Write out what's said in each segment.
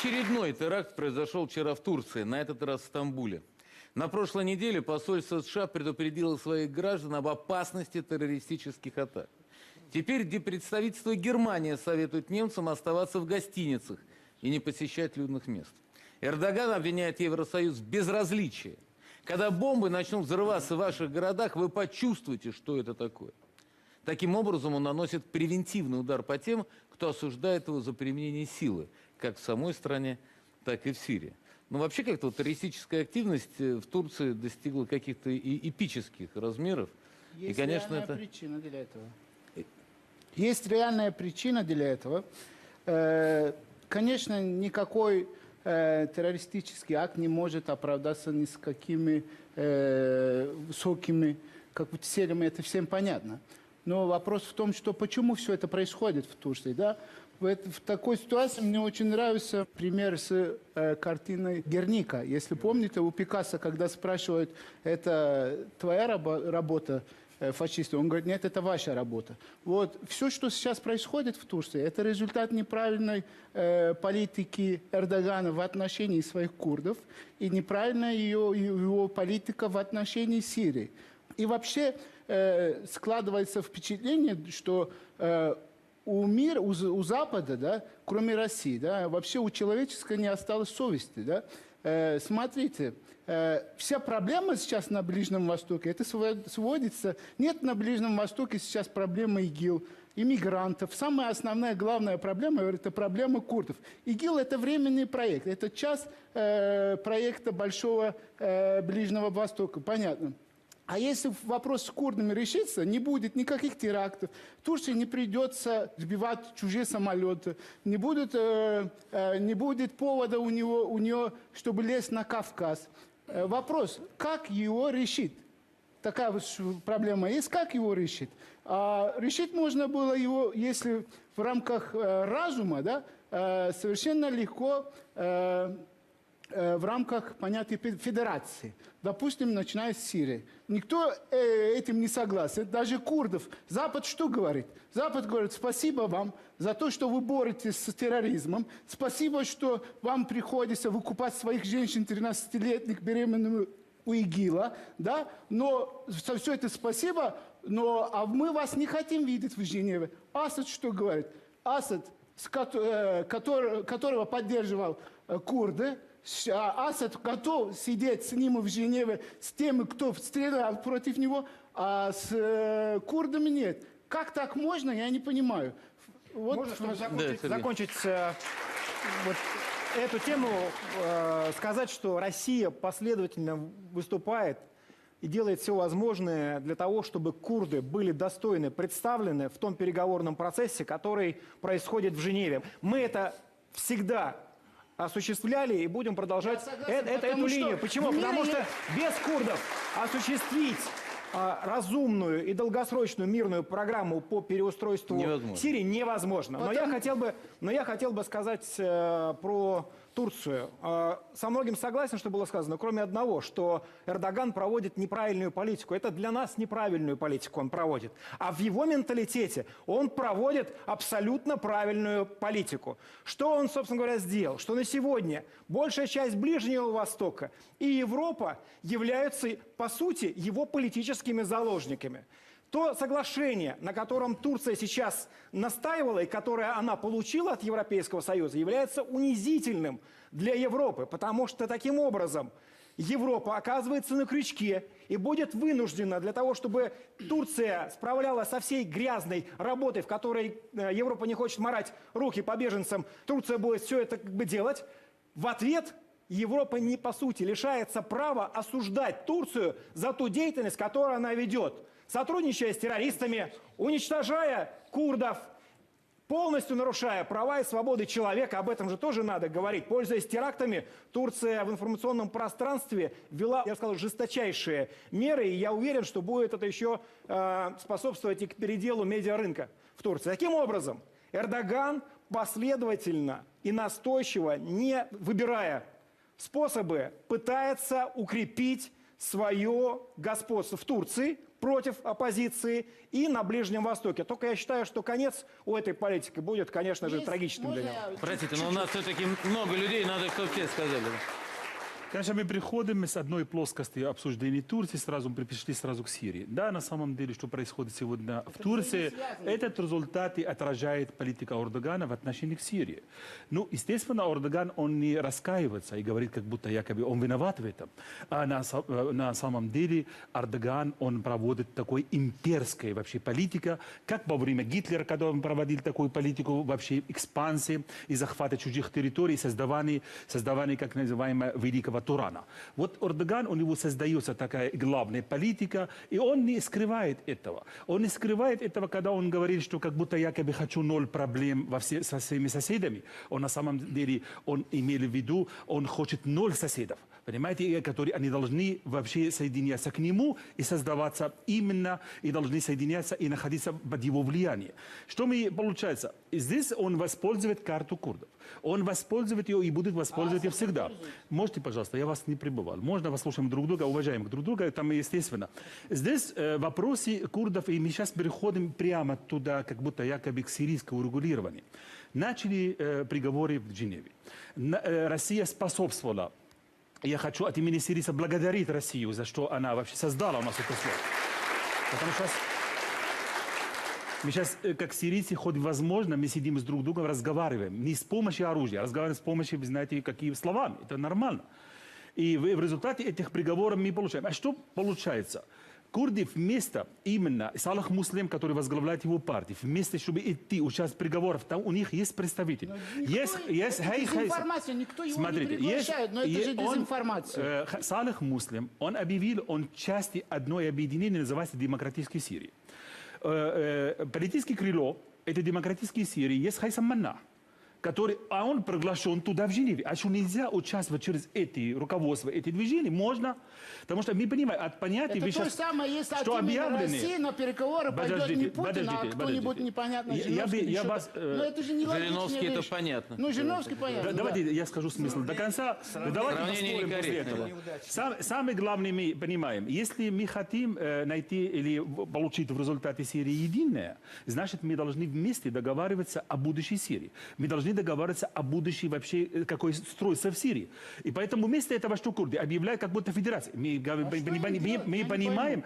Очередной теракт произошел вчера в Турции, на этот раз в Стамбуле. На прошлой неделе посольство США предупредило своих граждан об опасности террористических атак. Теперь диппредставительство Германии советует немцам оставаться в гостиницах и не посещать людных мест. Эрдоган обвиняет Евросоюз в безразличии. Когда бомбы начнут взрываться в ваших городах, вы почувствуете, что это такое. Таким образом, он наносит превентивный удар по тем, кто осуждает его за применение силы, как в самой стране, так и в Сирии. Но вообще как-то вот террористическая активность в Турции достигла каких-то эпических размеров. Есть и, конечно, реальная это... причина для этого. Есть реальная причина для этого. Конечно, никакой террористический акт не может оправдаться ни с какими высокими целями, это всем понятно. Но вопрос в том, что почему все это происходит в Турции, да? В такой ситуации мне очень нравится пример с картиной «Герника». Если помните, у Пикассо, когда спрашивают, это твоя работа, фашисты, он говорит, нет, это ваша работа. Вот все, что сейчас происходит в Турции, это результат неправильной политики Эрдогана в отношении своих курдов и неправильная его политика в отношении Сирии. И вообще складывается впечатление, что у Запада, да, кроме России, да, вообще у человечества не осталось совести. Да? Смотрите, вся проблема сейчас на Ближнем Востоке, это сводится, нет на Ближнем Востоке сейчас проблемы ИГИЛ, иммигрантов. Самая основная, главная проблема, это проблема курдов. ИГИЛ – это временный проект, это часть проекта Большого Ближнего Востока, понятно. А если вопрос с курдами решится, не будет никаких терактов, Турции не придется сбивать чужие самолеты, не будет повода у нее, чтобы лезть на Кавказ. Вопрос, как его решить? Такая вот проблема есть, как его решить? Решить можно было его, если в рамках разума, да, совершенно легко в рамках понятия федерации. Допустим, начиная с Сирии. Никто этим не согласен, даже курдов. Запад что говорит? Запад говорит, спасибо вам за то, что вы боретесь с терроризмом. Спасибо, что вам приходится выкупать своих женщин 13-летних беременных у ИГИЛа. Да? Но за все это спасибо, а мы вас не хотим видеть в Женеве. Асад что говорит? Асад, которого поддерживал курды, Асад готов сидеть с ним в Женеве, с теми, кто стрелял против него, а с курдами нет. Как так можно, я не понимаю. Вот, можно, чтобы закончить вот эту тему, сказать, что Россия последовательно выступает и делает все возможное для того, чтобы курды были достойно представлены в том переговорном процессе, который происходит в Женеве. Мы это всегда осуществляли и будем продолжать эту линию. Почему? Потому что без курдов осуществить разумную и долгосрочную мирную программу по переустройству Сирии невозможно. Но я хотел бы сказать про Турцию. Со многим согласен, что было сказано, кроме одного, что Эрдоган проводит неправильную политику. Это для нас неправильную политику он проводит. А в его менталитете он проводит абсолютно правильную политику. Что он, собственно говоря, сделал? Что на сегодня большая часть Ближнего Востока и Европа являются, по сути, его политическими заложниками. То соглашение, на котором Турция сейчас настаивала и которое она получила от Европейского Союза, является унизительным для Европы, потому что таким образом Европа оказывается на крючке и будет вынуждена для того, чтобы Турция справлялась со всей грязной работой, в которой Европа не хочет морать руки по беженцам, Турция будет все это делать. В ответ Европа не по сути лишается права осуждать Турцию за ту деятельность, которую она ведет, сотрудничая с террористами, уничтожая курдов, полностью нарушая права и свободы человека, об этом же тоже надо говорить. Пользуясь терактами, Турция в информационном пространстве ввела, я сказал, жесточайшие меры, и я уверен, что будет это еще способствовать и к переделу медиарынка в Турции. Таким образом, Эрдоган последовательно и настойчиво, не выбирая способы, пытается укрепить свое господство в Турции, против оппозиции и на Ближнем Востоке. Только я считаю, что конец у этой политики будет, конечно же, Есть- трагическим для можно него. я Простите, но у нас все-таки много людей, надо, чтобы все сказали. Конечно, мы приходим с одной плоскости обсуждения Турции, сразу мы пришли сразу к Сирии. Да, на самом деле, что происходит сегодня в Турции, этот результат и отражает политика Эрдогана в отношении к Сирии. Ну, естественно, Эрдоган, он не раскаивается и говорит, как будто якобы он виноват в этом. А на самом деле Эрдоган, он проводит такой имперской вообще политика, как во время Гитлера, когда он проводил такую политику вообще экспансии и захвата чужих территорий, создавания как называемого великого Турана. Вот Эрдоган, у него создается такая главная политика, и он не скрывает этого. Он не скрывает этого, когда он говорит, что как будто якобы хочу 0 проблем со всеми соседями. Он на самом деле, он имел в виду, он хочет 0 соседов. Понимаете, которые они должны вообще соединяться к нему и создаваться именно, и должны соединяться и находиться под его влиянием. Что мы получается? Здесь он воспользует карту курдов. Он воспользует ее и будет воспользовать ее всегда. Можете, пожалуйста, я вас не пребывал. Можно послушаем друг друга, уважаем друг друга, там естественно. Здесь вопросы курдов, и мы сейчас переходим прямо туда, как будто якобы к сирийскому регулированию. Начали приговоры в Женеве. Россия способствовала. Я хочу от имени сирийцев благодарить Россию, за что она вообще создала у нас это слово. Потому что мы сейчас, как сирийцы, хоть возможно, мы сидим с друг другом, разговариваем. Не с помощью оружия, а разговариваем с помощью, вы знаете, какими словами. Это нормально. И в результате этих приговоров мы получаем. А что получается? Курды вместо именно Салах Муслим, который возглавляет его партию, вместо, чтобы идти участвовать в приговорах, там у них есть представители. Дезинформация, никто его не приглашает, но это же дезинформация. Салах Муслим, он объявил, он части одной объединения, называется Демократической Сирии. Политическое крыло этой Демократической Сирии есть Хайсам Манна, который, а он приглашен туда, в Женеве. А что нельзя участвовать через эти руководства, эти движения? Можно. Потому что мы понимаем, от понятия... Это то же самое, если от имени России на переговоры пойдет не Путин, а кто-нибудь непонятно, Жириновский. Но это же не Жириновский, логично. это понятно. Ну, Жириновский понятно. Давайте я скажу смысл до конца. Давайте Сравнение поспорим после этого. некорректно. Самое главное, мы понимаем, если мы хотим найти или получить в результате Сирии единое, значит, мы должны вместе договариваться о будущей Сирии. Мы должны договариваться о будущей вообще, какой строится в Сирии. И поэтому вместо этого, что курды объявляют как будто федерация. Мы понимаем,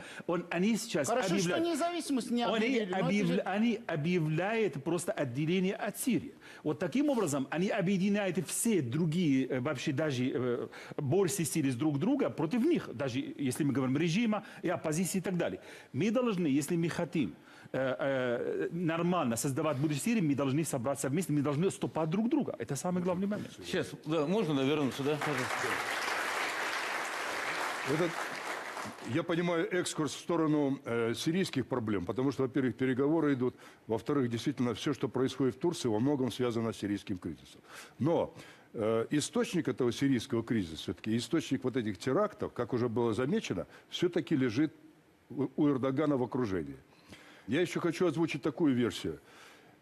они сейчас Хорошо, что объявляют... независимость не объявили. Они объявляют просто отделение от Сирии. Вот таким образом они объединяют все другие, вообще даже борцы Сирии с друг друга против них, даже если мы говорим режима и оппозиции и так далее. Мы должны, если мы хотим нормально создавать будущее Сирии, мы должны собраться вместе, мы должны ступать друг друга. Это самый главный момент. Сейчас, да, можно вернуться, да? Я понимаю экскурс в сторону сирийских проблем, потому что, во-первых, переговоры идут, во-вторых, действительно, все, что происходит в Турции, во многом связано с сирийским кризисом. Но источник этого сирийского кризиса, все-таки источник вот этих терактов, как уже было замечено, все-таки лежит у Эрдогана в окружении. Я еще хочу озвучить такую версию.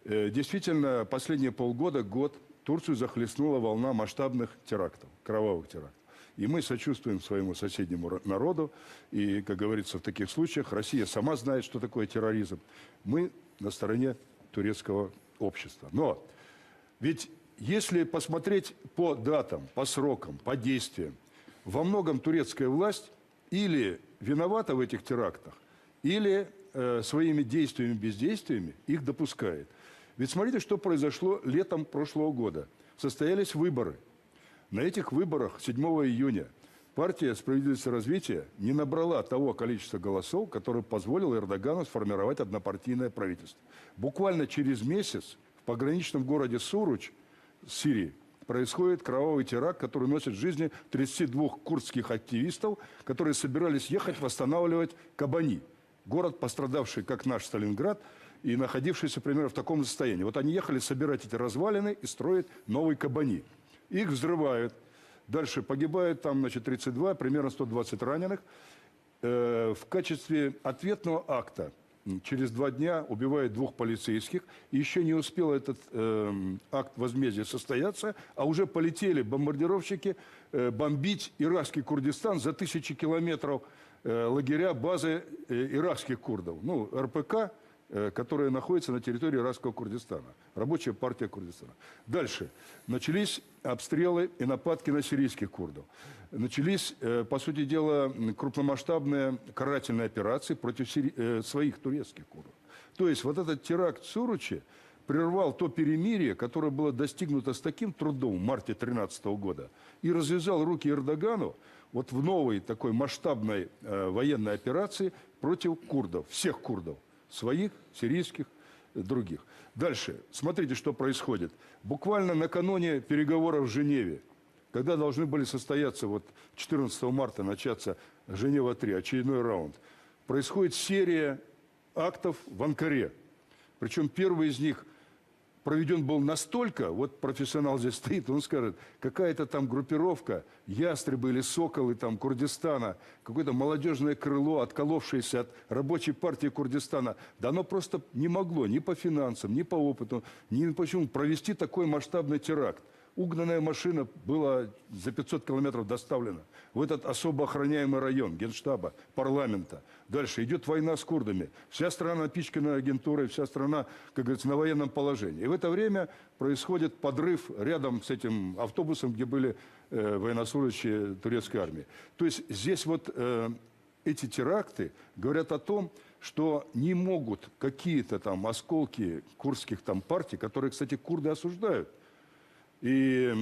Действительно, последние полгода, год, Турцию захлестнула волна масштабных терактов, кровавых терактов. И мы сочувствуем своему соседнему народу. И, как говорится, в таких случаях Россия сама знает, что такое терроризм. Мы на стороне турецкого общества. Но ведь если посмотреть по датам, по срокам, по действиям, во многом турецкая власть или виновата в этих терактах, или своими действиями, бездействиями их допускает. Ведь смотрите, что произошло летом прошлого года. Состоялись выборы. На этих выборах 7 июня партия «Справедливость и развитие» не набрала того количества голосов, которое позволило Эрдогану сформировать однопартийное правительство. Буквально через месяц в пограничном городе Суруч, Сирии, происходит кровавый теракт, который носит жизни 32 курдских активистов, которые собирались ехать восстанавливать Кобани. Город, пострадавший, как наш Сталинград, и находившийся примерно в таком состоянии. Вот они ехали собирать эти развалины и строить новый Кобани. Их взрывают. Дальше погибает там, значит, 32, примерно 120 раненых. В качестве ответного акта через 2 дня убивают 2 полицейских. И еще не успел этот акт возмездия состояться, а уже полетели бомбардировщики бомбить иракский Курдистан за 1000 километров лагеря, базы иракских курдов, ну, РПК, которая находится на территории иракского Курдистана, Рабочая партия Курдистана. Дальше. Начались обстрелы и нападки на сирийских курдов. Начались, по сути дела, крупномасштабные карательные операции против своих турецких курдов. То есть вот этот теракт в Суруче прервал то перемирие, которое было достигнуто с таким трудом в марте 2013 года, и развязал руки Эрдогану вот в новой такой масштабной военной операции против курдов, всех курдов. Своих, сирийских, других. Дальше. Смотрите, что происходит. Буквально накануне переговоров в Женеве, когда должны были состояться, вот 14 марта начаться Женева-3, очередной раунд, происходит серия актов в Анкаре. Причем первый из них проведен был настолько, вот профессионал здесь стоит, он скажет, какая-то там группировка, ястребы или соколы там Курдистана, какое-то молодежное крыло, отколовшееся от рабочей партии Курдистана, да оно просто не могло ни по финансам, ни по опыту, ни почему провести такой масштабный теракт. Угнанная машина была за 500 километров доставлена в этот особо охраняемый район Генштаба, парламента. Дальше идет война с курдами. Вся страна напичкана агентурой, вся страна, как говорится, на военном положении. И в это время происходит подрыв рядом с этим автобусом, где были военнослужащие турецкой армии. То есть здесь вот эти теракты говорят о том, что не могут какие-то там осколки курдских там партий, которые, кстати, курды осуждают. И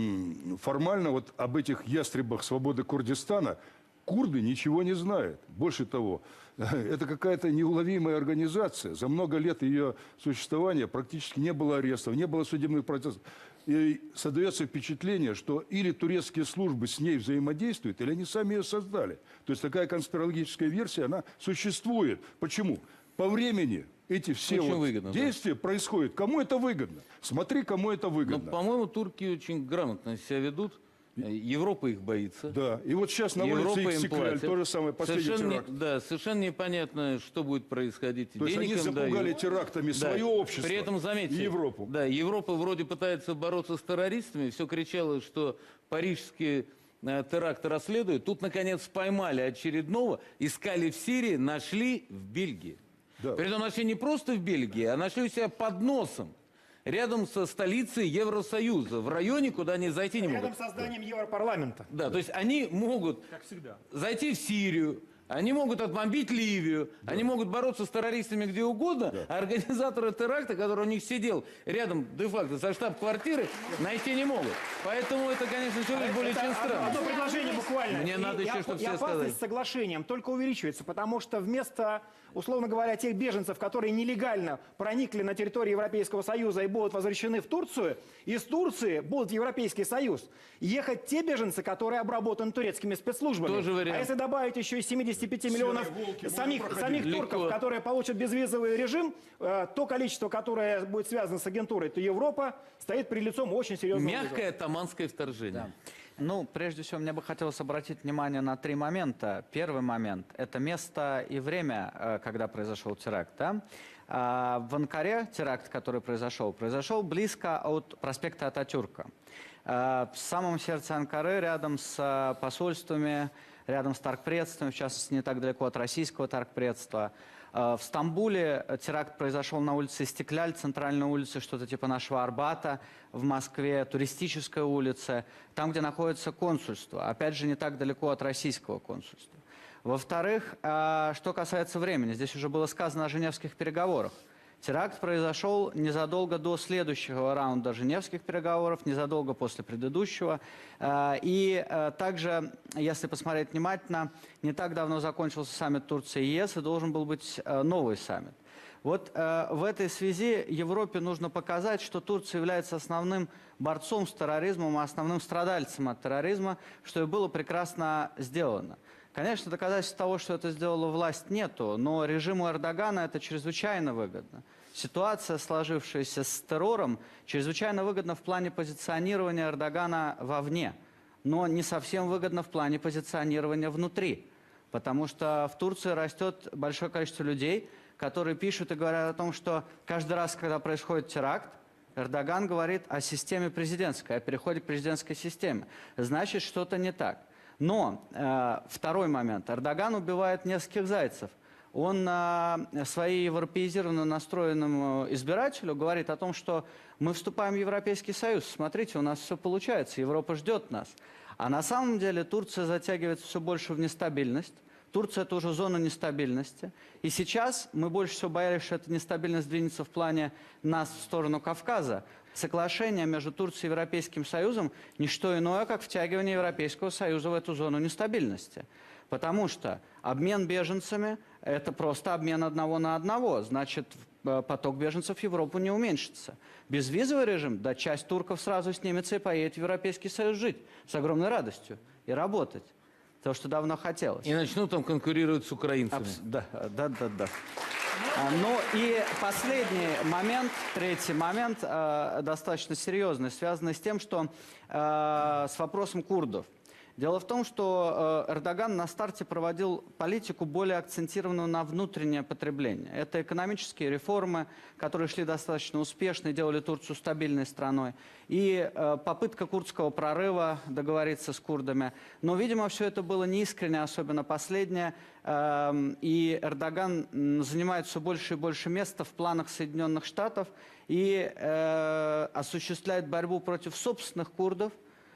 формально вот об этих ястребах свободы Курдистана курды ничего не знают. Больше того, это какая-то неуловимая организация. За много лет ее существования практически не было арестов, не было судебных процессов. И создается впечатление, что или турецкие службы с ней взаимодействуют, или они сами ее создали. То есть такая конспирологическая версия, она существует. Почему? По времени эти все вот выгодно, действия происходят. Кому это выгодно? Смотри, кому это Но, выгодно. по-моему, турки очень грамотно себя ведут. Европа их боится. Да, и вот сейчас на улице Европа им Иксикляль, платит. то же самое, последний Совершенно, теракт. да, совершенно непонятно, что будет происходить. То есть они Денег им запугали дают. терактами Да. свое общество При этом, заметьте, и Европу. Да, Европа вроде пытается бороться с террористами, все кричало, что парижские теракты расследуют. Тут, наконец, поймали очередного, искали в Сирии, нашли в Бельгии. Да. При этом нашли не просто в Бельгии, а нашли у себя под носом, рядом со столицей Евросоюза, в районе, куда они зайти не могут. Рядом с зданием Европарламента. Да, то есть они могут Как всегда. зайти в Сирию, они могут отбомбить Ливию, они могут бороться с террористами где угодно, а организаторы теракта, который у них сидел рядом де-факто со штаб-квартиры, найти не могут. Поэтому это, конечно, все более чем странно. Одно предложение буквально. Мне надо еще, чтобы все опасность сказали. с соглашением только увеличивается, потому что вместо, условно говоря, тех беженцев, которые нелегально проникли на территорию Европейского Союза и будут возвращены в Турцию, из Турции будут в Европейский Союз ехать те беженцы, которые обработаны турецкими спецслужбами. Тоже вариант. А если добавить еще и 75 миллионов самих турков, Легко. которые получат безвизовый режим, то количество, которое будет связано с агентурой, то Европа стоит перед лицом очень серьезного вызова. Мягкое таманское вторжение. Ну, прежде всего, мне бы хотелось обратить внимание на 3 момента. Первый момент – это место и время, когда произошел теракт. Да? В Анкаре теракт, который произошел близко от проспекта Ататюрка. В самом сердце Анкары, рядом с посольствами, рядом с торгпредством, в частности, не так далеко от российского торгпредства. В Стамбуле теракт произошел на улице Истекляль, центральной улице, что-то типа нашего Арбата. В Москве туристическая улица, там, где находится консульство. Опять же, не так далеко от российского консульства. Во-вторых, что касается времени, здесь уже было сказано о женевских переговорах. Теракт произошел незадолго до следующего раунда женевских переговоров, незадолго после предыдущего. И также, если посмотреть внимательно, не так давно закончился саммит Турции и ЕС, и должен был быть новый саммит. Вот в этой связи Европе нужно показать, что Турция является основным борцом с терроризмом, основным страдальцем от терроризма, что и было прекрасно сделано. Конечно, доказательств того, что это сделала власть, нету, но режиму Эрдогана это чрезвычайно выгодно. Ситуация, сложившаяся с террором, чрезвычайно выгодна в плане позиционирования Эрдогана вовне, но не совсем выгодно в плане позиционирования внутри, потому что в Турции растет большое количество людей, которые пишут и говорят о том, что каждый раз, когда происходит теракт, Эрдоган говорит о системе президентской, о переходе к президентской системе. Значит, что-то не так. Но второй момент. Эрдоган убивает нескольких зайцев. Он своей европеизированно настроенному избирателю говорит о том, что мы вступаем в Европейский Союз. Смотрите, у нас все получается, Европа ждет нас. А на самом деле Турция затягивается все больше в нестабильность. Турция – это уже зона нестабильности. И сейчас мы больше всего боялись, что эта нестабильность двинется в плане нас в сторону Кавказа. Соглашение между Турцией и Европейским Союзом – не что иное, как втягивание Европейского Союза в эту зону нестабильности. Потому что обмен беженцами – это просто обмен одного на одного. Значит, поток беженцев в Европу не уменьшится. Безвизовый режим, да, часть турков сразу снимется и поедет в Европейский Союз жить с огромной радостью и работать. То, что давно хотелось. И начнут там конкурировать с украинцами. Да. Ну и последний момент, третий момент, достаточно серьезный, связанный с тем, что с вопросом курдов. Дело в том, что Эрдоган на старте проводил политику более акцентированную на внутреннее потребление. Это экономические реформы, которые шли достаточно успешно и делали Турцию стабильной страной. И попытка курдского прорыва договориться с курдами. Но, видимо, все это было неискренне, особенно последнее. И Эрдоган занимает все больше и больше места в планах Соединенных Штатов и осуществляет борьбу против собственных курдов,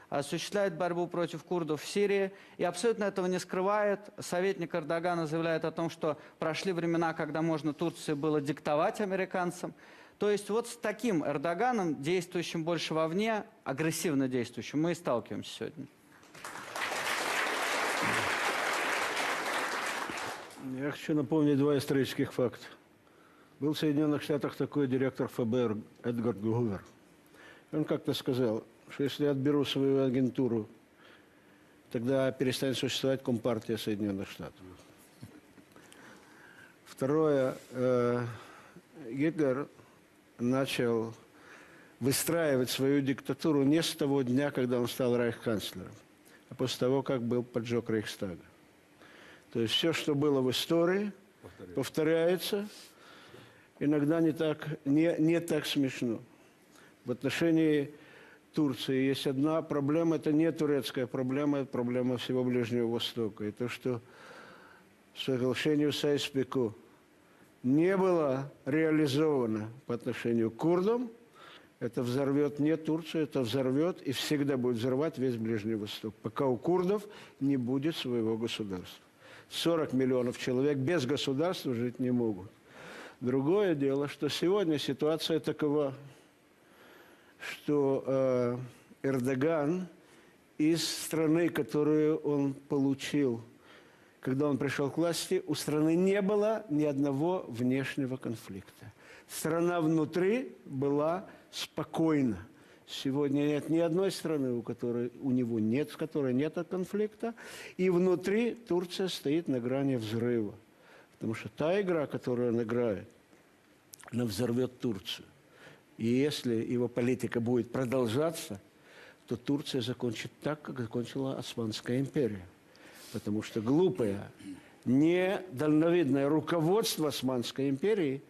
осуществляет борьбу против курдов в Сирии и абсолютно этого не скрывает. Советник Эрдогана заявляет о том, что прошли времена, когда можно Турции было диктовать американцам. То есть вот с таким Эрдоганом, действующим больше вовне, агрессивно действующим, мы и сталкиваемся сегодня. Я хочу напомнить два исторических факта. Был в Соединенных Штатах такой директор ФБР Эдгард Гувер. Он как-то сказал, что если я отберу свою агентуру, тогда перестанет существовать Компартия Соединенных Штатов. Второе. Гитлер начал выстраивать свою диктатуру не с того дня, когда он стал рейхсканцлером, а после того, как был поджог Рейхстага. То есть все, что было в истории, повторяется, иногда не так смешно. В отношении Турции есть одна проблема, это не турецкая проблема, это проблема всего Ближнего Востока. И то, что соглашение Сайс-Пико не было реализовано по отношению к курдам, это взорвет не Турцию, это взорвет и всегда будет взорвать весь Ближний Восток, пока у курдов не будет своего государства. 40 миллионов человек без государства жить не могут. Другое дело, что сегодня ситуация такова, что Эрдоган из страны, которую он получил, когда он пришел к власти, у страны не было ни одного внешнего конфликта. Страна внутри была спокойна. Сегодня нет ни одной страны, с которой нет конфликта. И внутри Турция стоит на грани взрыва. Потому что та игра, которую он играет, она взорвет Турцию. И если его политика будет продолжаться, то Турция закончит так, как закончила Османская империя. Потому что глупое, недальновидное руководство Османской империи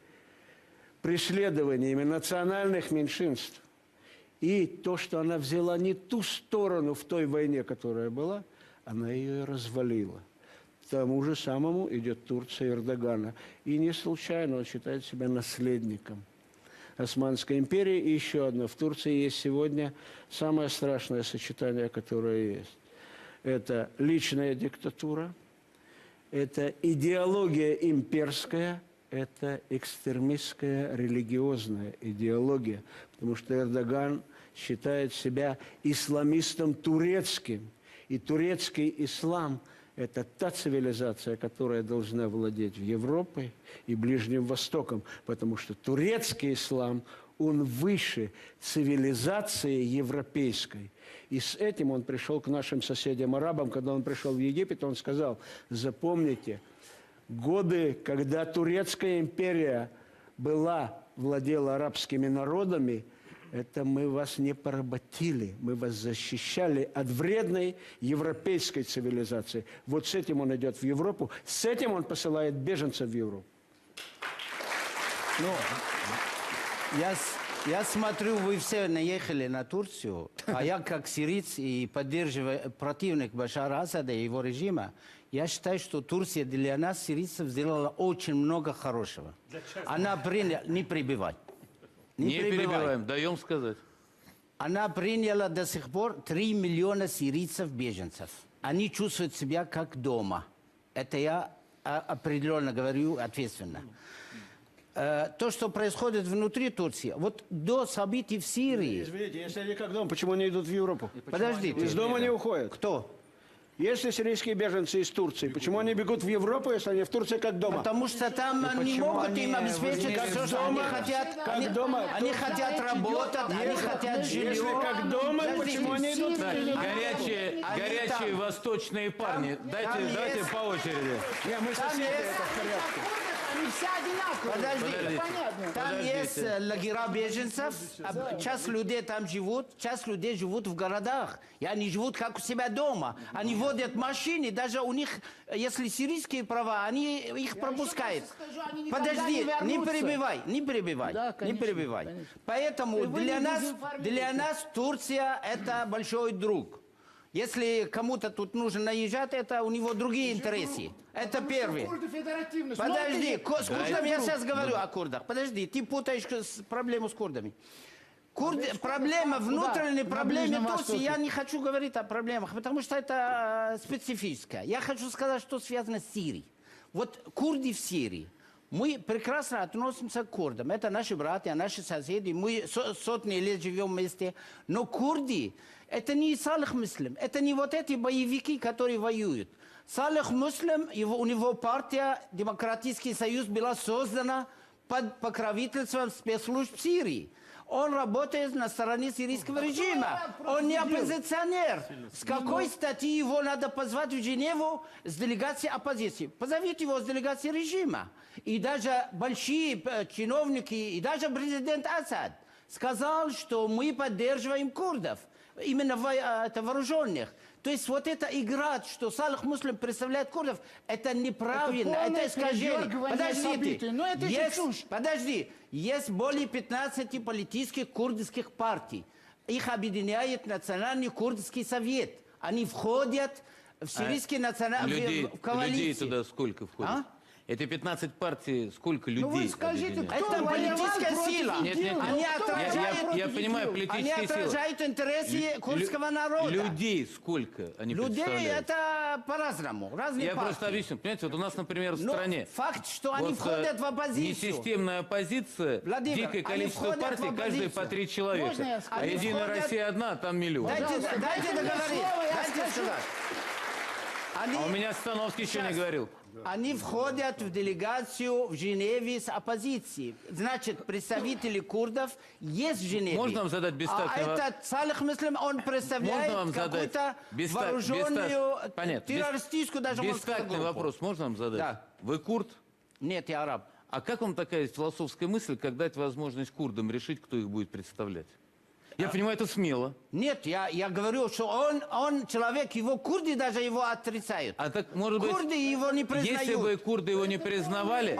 преследованиями национальных меньшинств и то, что она взяла не ту сторону в той войне, которая была, она ее и развалила. К тому же самому идет Турция Эрдогана. И не случайно он считает себя наследником Османской империи. И еще одно. В Турции есть сегодня самое страшное сочетание, которое есть. Это личная диктатура, это идеология имперская, это экстремистская религиозная идеология. Потому что Эрдоган считает себя исламистом турецким. И турецкий ислам – это та цивилизация, которая должна владеть Европой и Ближним Востоком. Потому что турецкий ислам, он выше цивилизации европейской. И с этим он пришел к нашим соседям-арабам. Когда он пришел в Египет, он сказал, запомните, годы, когда Турецкая империя владела арабскими народами, это мы вас не поработили, мы вас защищали от вредной европейской цивилизации. Вот с этим он идет в Европу, с этим он посылает беженцев в Европу. Ну, я Я смотрю, вы все наехали на Турцию, а я как сириец и поддерживаю противник Башара Асада и его режима, я считаю, что Турция для нас, сирийцев, сделала очень много хорошего. Она приняла... Не прибивай. Не прибивай. перебиваем, даем сказать. Она приняла до сих пор 3 миллиона сирийцев-беженцев. Они чувствуют себя как дома. Это я определенно говорю ответственно. То, что происходит внутри Турции, вот до событий в Сирии... Извините, если они как дома, почему они идут в Европу? Подождите. Из дома не уходят. Кто? Если сирийские беженцы из Турции, почему они бегут в Европу, если они в Турции как дома? Потому что там не могут им обеспечить все, что они хотят. Они хотят работать, они хотят жилье. Если как дома, почему они идут? Так, горячие там. восточные парни. Дайте по очереди. Не, мы соседи, это в порядке. Они все одинаковые. Подожди. Понятно. Там есть лагеря беженцев, часть людей там живут, часть людей живут в городах. И они живут как у себя дома. Они водят машины, даже у них, если сирийские права, они их пропускают. скажу, они никогда Подожди, не вернутся. не перебивай, Да, не конечно, перебивай. конечно. Поэтому Вы не для дезинформируйте. нас Турция это большой друг. Если кому-то тут нужно наезжать, это у него другие интересы. Это первый. Курды федеративны. Подожди, Смотрите. с курдами я сейчас говорю о курдах. Подожди, ты путаешь проблему с курдами. Проблема, внутренняя На проблема Ближнем Турции, Востоке. я не хочу говорить о проблемах, потому что это специфическое. Я хочу сказать, что связано с Сирией. Вот курды в Сирии. Мы прекрасно относимся к курдам. Это наши братья, наши соседи. Мы сотни лет живем вместе. Но курды – это не Салих Муслим. Это не вот эти боевики, которые воюют. Салих Муслим, у него партия «Демократический союз» была создана под покровительством спецслужб Сирии. Он работает на стороне сирийского режима. Он не оппозиционер. С какой статьи его надо позвать в Женеву с делегацией оппозиции? Позовите его с делегацией режима. И даже большие чиновники, и даже президент Асад сказал, что мы поддерживаем курдов, именно вооруженных. То есть вот эта игра, что Салих Муслим представляет курдов, это неправильно, это искажение. Событий. Но это же чушь. Подожди, есть более 15 политических курдских партий. Их объединяет Национальный курдский совет. Они входят в сирийский национальный в коалицию. Людей туда сколько входит? А? Это 15 партий, сколько людей? вы скажите, объединяет? кто Это политическая воевал сила. против Нет, ИГИЛ? Они Кто отражают- воевал Я против понимаю ИГИЛ? Они политические силы. отражают интересы курдского народа. Людей сколько они Людей представляют? это по-разному, разные Я партии. просто объясню. Понимаете, вот у нас, например, в Но стране... факт, что они вот, входят в оппозицию. Несистемная оппозиция, Владимир, дикое они количество входят в партий, каждый оппозицию. по 3 человека. Можно я скажу? А Единая Они входят- Россия одна, а там миллион. Дайте Пожалуйста, дайте мне договорить, слово, я дайте скажу. сказать. Они, А у меня Становский еще не Сейчас. говорил. они входят в делегацию в Женеве с оппозицией. Значит, представители курдов есть в Женеве. Можно вам задать бестактный А вопрос? этот Салих Муслим, он представляет Можно вам задать какую-то вооруженную, Понятно. террористическую даже можно сказать, Бестактный группу. вопрос можно вам задать? Да. Вы курд? Нет, я араб. А как вам такая философская мысль, как дать возможность курдам решить, кто их будет представлять? Я понимаю, это смело. Нет, я говорю, что он человек, его курды даже его отрицают. А так, может быть, Курды его не признают. если бы курды его не признавали,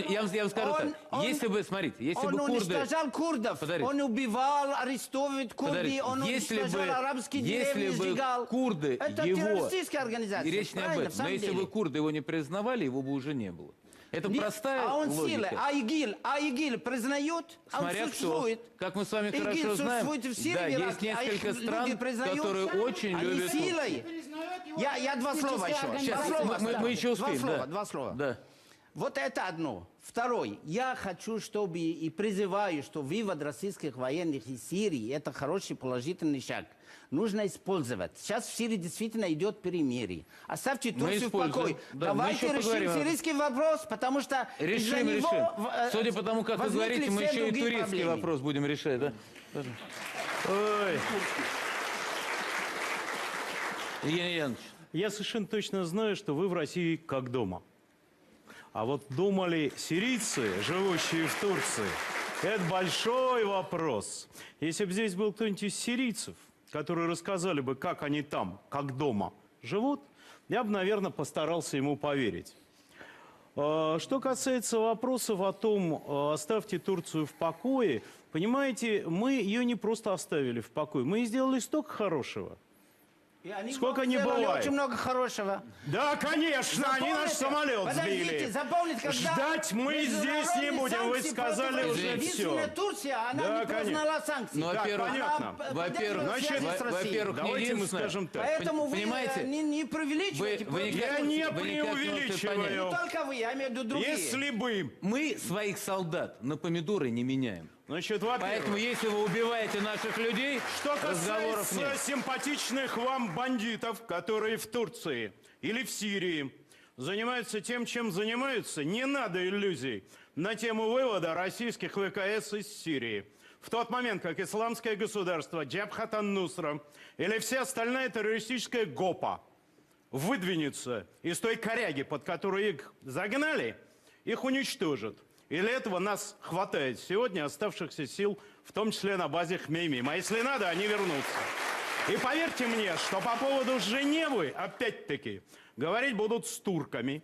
я вам скажу Он- так, если бы, смотрите, если Он бы курды... уничтожал курдов, Подождите. он убивал, арестовывает курды, Подождите, он если уничтожал бы- арабские если деревни, бы сжигал. курды Это его- террористическая организация. И речь не об правильно, в этом. Но самом если деле. бы курды его не признавали, его бы уже не было. Это Не- простая а он логика. сила, а ИГИЛ признают, Смотря он кто. существует. Как мы с вами ИГИЛ хорошо знаем, существует в Сирии, да, в есть Ираке, а их несколько люди стран, признают. которые очень Они любят курдов. силой. Я два слова еще. Сейчас, Два слова мы еще Два успеем. слова, да. два слова. Да. Вот это одно. Второй. Я хочу, чтобы и призываю, что вывод российских военных из Сирии – это хороший положительный шаг. Нужно использовать. Сейчас в Сирии действительно идет перемирие. Оставьте Турцию в используем. покое. Да, мы Давайте еще решим поговорим об этом. сирийский вопрос, потому что из-за Решим, него решим. Судя по тому, как вы возникли говорите, мы все еще и другие турецкий проблемы. вопрос будем решать, да? Ой. Евгений Янович, Я совершенно точно знаю, что вы в России как дома. А вот дома ли сирийцы, живущие в Турции, это большой вопрос. Если бы здесь был кто-нибудь из сирийцев, которые рассказали бы, как они там, как дома, живут, я бы, наверное, постарался ему поверить. Что касается вопросов о том, оставьте Турцию в покое, Понимаете, мы ее не просто оставили в покое, мы сделали столько хорошего. И они Сколько не сделали бывает. очень много хорошего. Да, конечно, они наш Запомните, самолет подождите, сбили. запомните, когда Ждать мы здесь не будем, вы санкции сказали против уже России, все. единственная Турция, она Да, не признала санкции. Ну, во-первых, понятно. во-первых, Значит, во-первых, не давайте мы единственное. скажем так. Поэтому вы Понимаете, не преувеличивайте. вы против никак- Я Турции. не вы никак не можете преувеличиваю. Не только вы, я имею в виду другие. Если бы, Мы своих солдат на помидоры не меняем. значит, Поэтому, во-первых, если вы убиваете наших людей, что разговоров касается нет. симпатичных вам бандитов, которые в Турции или в Сирии занимаются тем, чем занимаются, не надо иллюзий на тему вывода российских ВКС из Сирии. В тот момент, как исламское государство, Джабхат ан-Нусра или вся остальная террористическая ГОПа выдвинется из той коряги, под которую их загнали, их уничтожат. И для этого нас хватает сегодня оставшихся сил, в том числе на базе Хмеймим. А если надо, они вернутся. И поверьте мне, что по поводу Женевы, опять-таки, говорить будут с турками,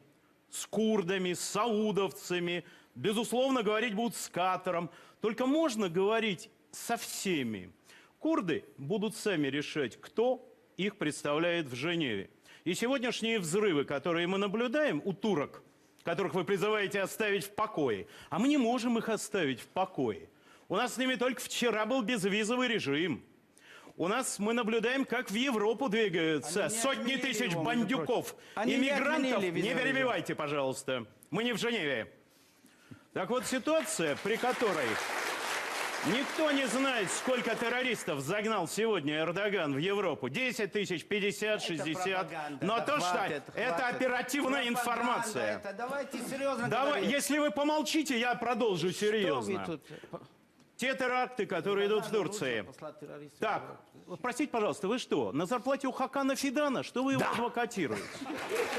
с курдами, с саудовцами, безусловно, говорить будут с Катаром. Только можно говорить со всеми. Курды будут сами решать, кто их представляет в Женеве. И сегодняшние взрывы, которые мы наблюдаем у турок, которых вы призываете оставить в покое, а мы не можем их оставить в покое. У нас с ними только вчера был безвизовый режим. У нас мы наблюдаем, как в Европу двигаются Они не сотни отменили тысяч его, бандюков, Они не иммигрантов. отменили Не визовый перебивайте, пожалуйста. Мы не в Женеве. Так вот, ситуация, при которой никто не знает, сколько террористов загнал сегодня Эрдоган в Европу. 10 тысяч, 50, 60. пропаганда. Но Да то, что хватит, это хватит. оперативная Пропаганда информация. это. Давайте серьезно Давай, говорить. если вы помолчите, я продолжу Что вы серьезно. тут? Те теракты, которые идут в Турции. Послать террористов. Так, вот простите, пожалуйста, вы что, на зарплате у Хакана Фидана? Что вы его адвокатируете?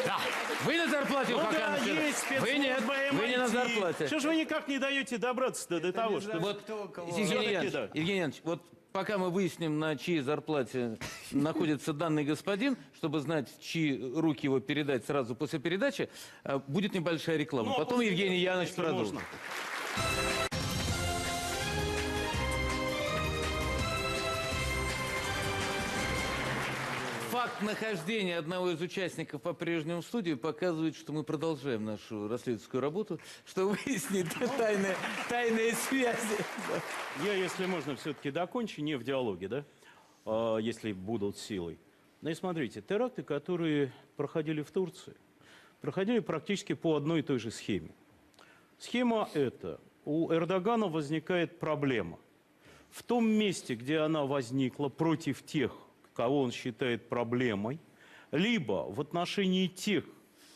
Да. Вы на зарплате у Ну да, Хакана Фидана. есть Вы нет, спецслужба вы не на MIT. зарплате. Что же вы никак не даете добраться до того, что... Вот, кто кого. Евгений Всё-таки Янович, да. Евгений Янович, вот пока мы выясним, на чьей зарплате находится данный господин, чтобы знать, в чьи руки его передать сразу после передачи, будет небольшая реклама. Ну, а Потом после Евгений этого, Янович если продолжит. можно. Факт нахождения одного из участников по-прежнему в студии показывает, что мы продолжаем нашу расследовательскую работу, что выяснить тайные связи. Я, если можно, все-таки докончу, не в диалоге, да? Если будут силой. Ну и смотрите, теракты, которые проходили в Турции, проходили практически по одной и той же схеме. Схема эта. У Эрдогана возникает проблема. В том месте, где она возникла против тех, кого он считает проблемой, либо в отношении тех,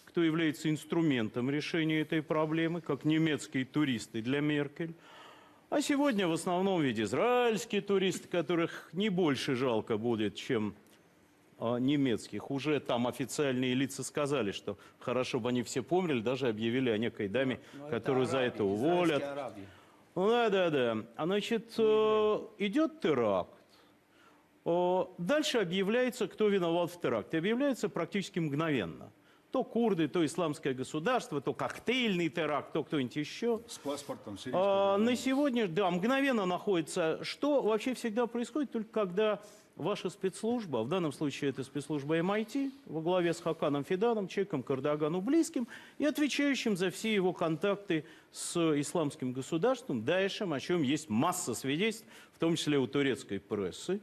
кто является инструментом решения этой проблемы, как немецкие туристы для Меркель, а сегодня в основном ведь израильские туристы, которых не больше жалко будет, чем немецких. Уже там официальные лица сказали, что хорошо бы они все помнили, даже объявили о некой даме, которую за это уволят. Да. Значит, идет теракт. Дальше объявляется, кто виноват в теракте. Объявляется практически мгновенно. То курды, то исламское государство, то коктейльный теракт, то кто-нибудь еще. С паспортом сирийским. На сегодня, да, мгновенно находится. Что вообще всегда происходит, только когда ваша спецслужба, в данном случае это спецслужба MIT, во главе с Хаканом Фиданом, человеком к Эрдогану близким и отвечающим за все его контакты с исламским государством, Даишем, о чем есть масса свидетельств, в том числе у турецкой прессы.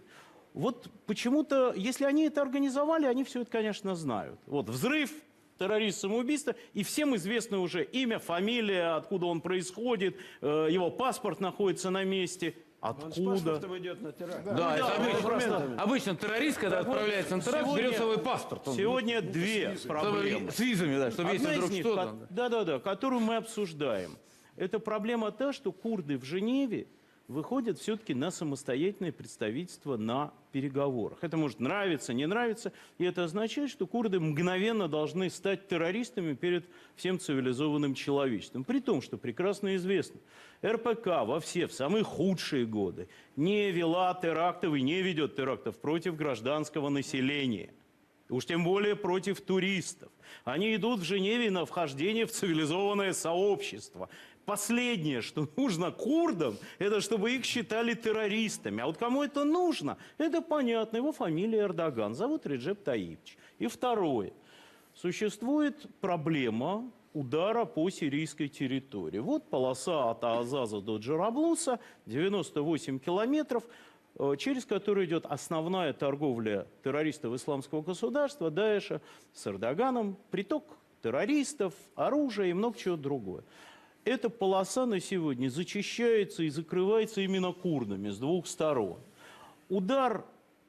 Вот почему-то, если они это организовали, они все это, конечно, знают. Вот взрыв, террорист, самоубийство, и всем известно уже имя, фамилия, откуда он происходит, его паспорт находится на месте. Откуда? идет на теракт. Да, это обычно террорист, когда отправляется на теракт, сегодня- берет свой паспорт. Он- Сегодня две проблемы. С визами, да, чтобы если Одна из вдруг них, что-то. да, которую мы обсуждаем, это проблема та, что курды в Женеве выходят все-таки на самостоятельное представительство на переговорах. Это может нравиться, не нравиться, и это означает, что курды мгновенно должны стать террористами перед всем цивилизованным человечеством. При том, что прекрасно известно, РПК в самые худшие годы не вела терактов и не ведет терактов против гражданского населения. Уж тем более против туристов. Они идут в Женеве на вхождение в цивилизованное сообщество. Последнее, что нужно курдам, это чтобы их считали террористами. А вот кому это нужно, это понятно. Его фамилия Эрдоган, зовут Реджеп Таипович. И второе. Существует проблема удара по сирийской территории. Вот полоса от Азаза до Джараблуса, 98 километров, через которую идет основная торговля террористов исламского государства, Даэша, с Эрдоганом, приток террористов, оружия и много чего другое. Эта полоса на сегодня зачищается и закрывается именно курдами с двух сторон. Удар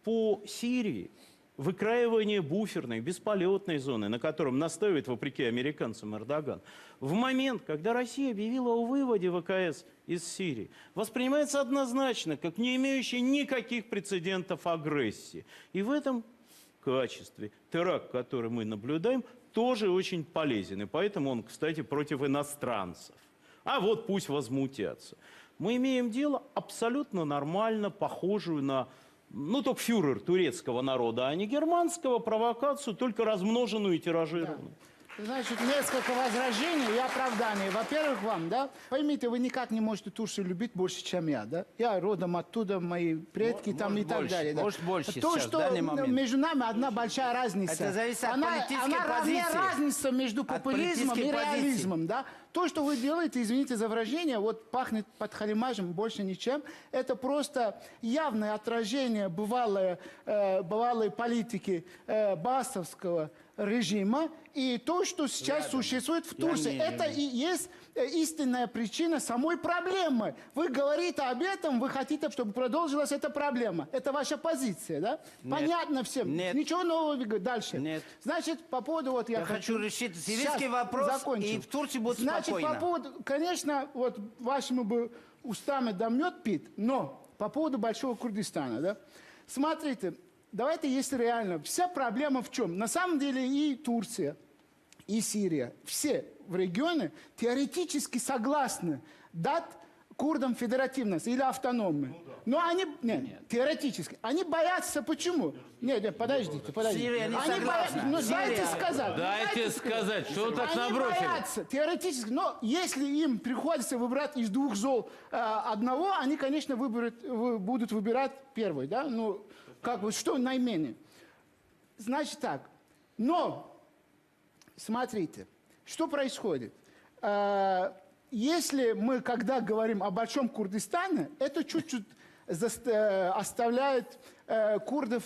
по Сирии, выкраивание буферной, бесполетной зоны, на котором настаивает, вопреки американцам, Эрдоган, в момент, когда Россия объявила о выводе ВКС из Сирии, воспринимается однозначно как не имеющий никаких прецедентов агрессии. И в этом качестве теракт, который мы наблюдаем, тоже очень полезен. И поэтому он, кстати, против иностранцев. А вот пусть возмутятся. Мы имеем дело абсолютно нормально, похожую на, ну, только фюрер турецкого народа, а не германского, провокацию, только размноженную и тиражированную. Значит, несколько возражений и оправданий. Во-первых, вам, да, поймите, вы никак не можете Турцию любить больше, чем я, да? Я родом оттуда, мои предки там может, и так больше, далее. Да? может, больше То, сейчас, в что данный момент. между нами одна большая разница. Это зависит от она политической равная позиции. разница между От популизмом и политической позиции. реализмом, да? То, что вы делаете, извините за выражение, вот пахнет подхалимажем больше ничем, это просто явное отражение бывалой политики басовского режима и то, что сейчас существует в Турции. Это и есть истинная причина самой проблемы. Вы говорите об этом, вы хотите, чтобы продолжилась эта проблема. Это ваша позиция, да? Нет. Понятно всем. Нет. Ничего нового. Дальше. Нет. Значит, по поводу... Вот Я хочу решить сирийский Сейчас вопрос, закончу. и в Турции будет Значит, спокойно. по поводу... Конечно, вот вашими бы устами да мед пит, но по поводу Большого Курдистана, да? Смотрите, давайте, если реально, вся проблема в чем? На самом деле и Турция, и Сирия, все в регионе теоретически согласны дать курдам федеративность или автономию. Но они, нет, теоретически, они боятся, почему? Нет, подождите. Сирия не Они согласна. боятся, ну дайте Сирия. сказать. Дайте сказать, что вы так Они набросили. боятся, теоретически, но если им приходится выбирать из двух зол одного, они, конечно, будут выбирать первый, да, ну, как бы, что наименее. Значит так, но, смотрите, что происходит? Если мы, когда говорим о Большом Курдистане, это чуть-чуть оставляет курдов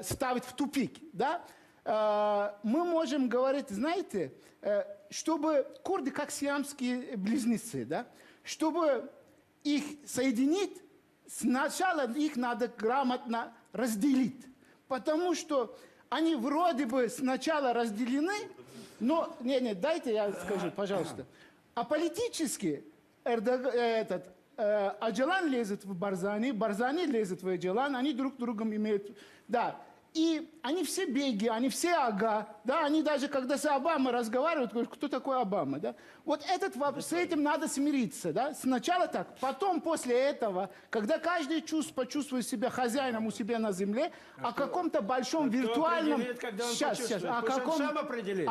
ставить в тупик, да? Мы можем говорить, знаете, чтобы курды как сиамские близнецы, да? Чтобы их соединить, сначала их надо грамотно разделить, потому что они вроде бы сначала разделены, но... Нет, дайте я скажу, пожалуйста. А политически Аджалан лезет в Барзани, Барзани лезет в Аджалан, они друг другом имеют... Да, и они все беги, они все ага, да, они даже, когда с Обамой разговаривают, говорят, кто такой Обама, да. Вот этот вопрос, с этим надо смириться, да. Сначала так, потом после этого, когда каждый почувствует себя хозяином у себя на земле, о каком-то большом виртуальном... Сейчас, о каком... сам определит.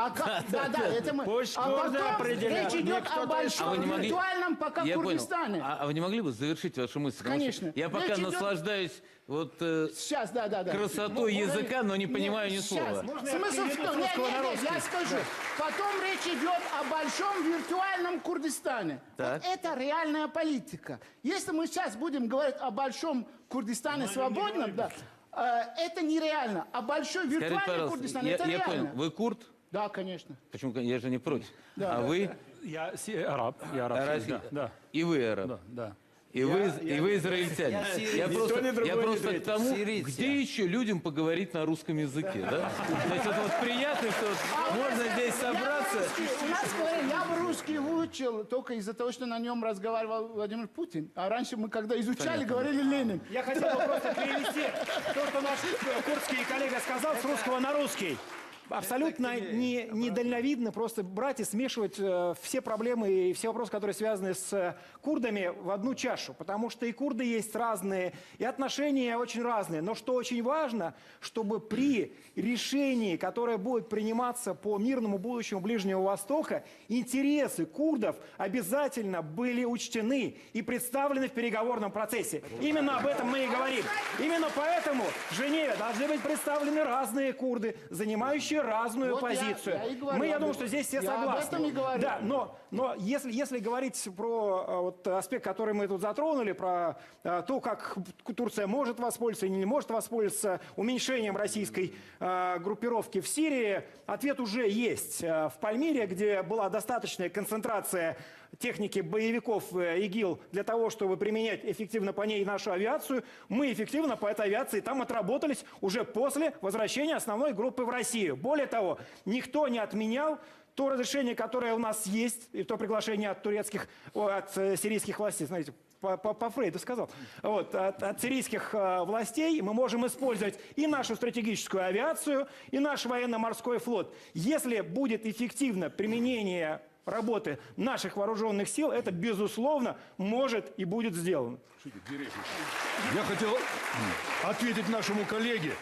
Да, это мы... Пусть А курды потом определяют, речь идет никто-то о большом не могли- виртуальном пока Я понял. Курдистане. А вы не могли бы завершить вашу мысль? Потому Конечно. что Я пока Речь идет- наслаждаюсь вот, Сейчас, да. красотой языка, но не понимаю ни слова. Смысл в том, нет, я скажу. Потом речь идет о большом виртуальном Курдистане. Так. Вот это реальная политика. Если мы сейчас будем говорить о большом Курдистане свободном, да, это нереально. А большой Скажите, виртуальный пожалуйста, Курдистан, я это понял, реально. вы курд? Да, конечно. Почему? Я же не против. Да. А вы? Я араб. Я араб. Россия. Да. И вы араб. Да. И вы израильтянин. Я просто к тому, Сирийцы. где еще людям поговорить на русском языке, да? То есть это вот приятно, что вот можно здесь собраться. У нас говорят, я бы русский выучил только из-за того, что на нем разговаривал Владимир Путин. А раньше мы, когда изучали, говорили Ленин. Я хотел бы просто перевести то, что наш курдский коллега сказал, с русского на русский. абсолютно недальновидно просто брать и смешивать все проблемы и все вопросы, которые связаны с курдами, в одну чашу. Потому что и курды есть разные, и отношения очень разные. Но что очень важно, чтобы при решении, которое будет приниматься по мирному будущему Ближнего Востока, интересы курдов обязательно были учтены и представлены в переговорном процессе. Именно об этом мы и говорим. Именно поэтому в Женеве должны быть представлены разные курды, занимающие разную Вот позицию. я и говорю Я об думаю, этом. что здесь все Я об согласны. этом и говорю. Да, но если говорить про вот аспект, который мы тут затронули, про то, как Турция может воспользоваться или не может воспользоваться уменьшением российской группировки в Сирии, ответ уже есть. В Пальмире, где была достаточная концентрация техники боевиков ИГИЛ для того, чтобы применять эффективно по ней нашу авиацию, мы эффективно по этой авиации там отработались уже после возвращения основной группы в Россию. Более того, никто не отменял то разрешение, которое у нас есть, и то приглашение от сирийских властей, знаете, по Фрейду сказал, вот, от сирийских властей мы можем использовать и нашу стратегическую авиацию, и наш военно-морской флот. Если будет эффективно применение работы наших вооруженных сил, это, безусловно, может и будет сделано. Я хотел ответить нашему коллеге.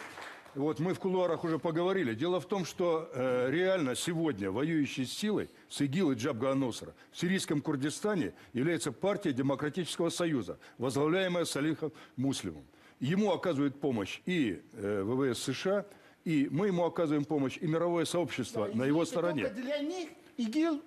Вот мы в кулуарах уже поговорили. Дело в том, что реально сегодня воюющей силой с ИГИЛ и Джабха ан-Нусра в сирийском Курдистане является партия Демократического Союза, возглавляемая Салихом Муслимом. Ему оказывает помощь и ВВС США, и мы ему оказываем помощь, и мировое сообщество на его стороне. Только для них ИГИЛ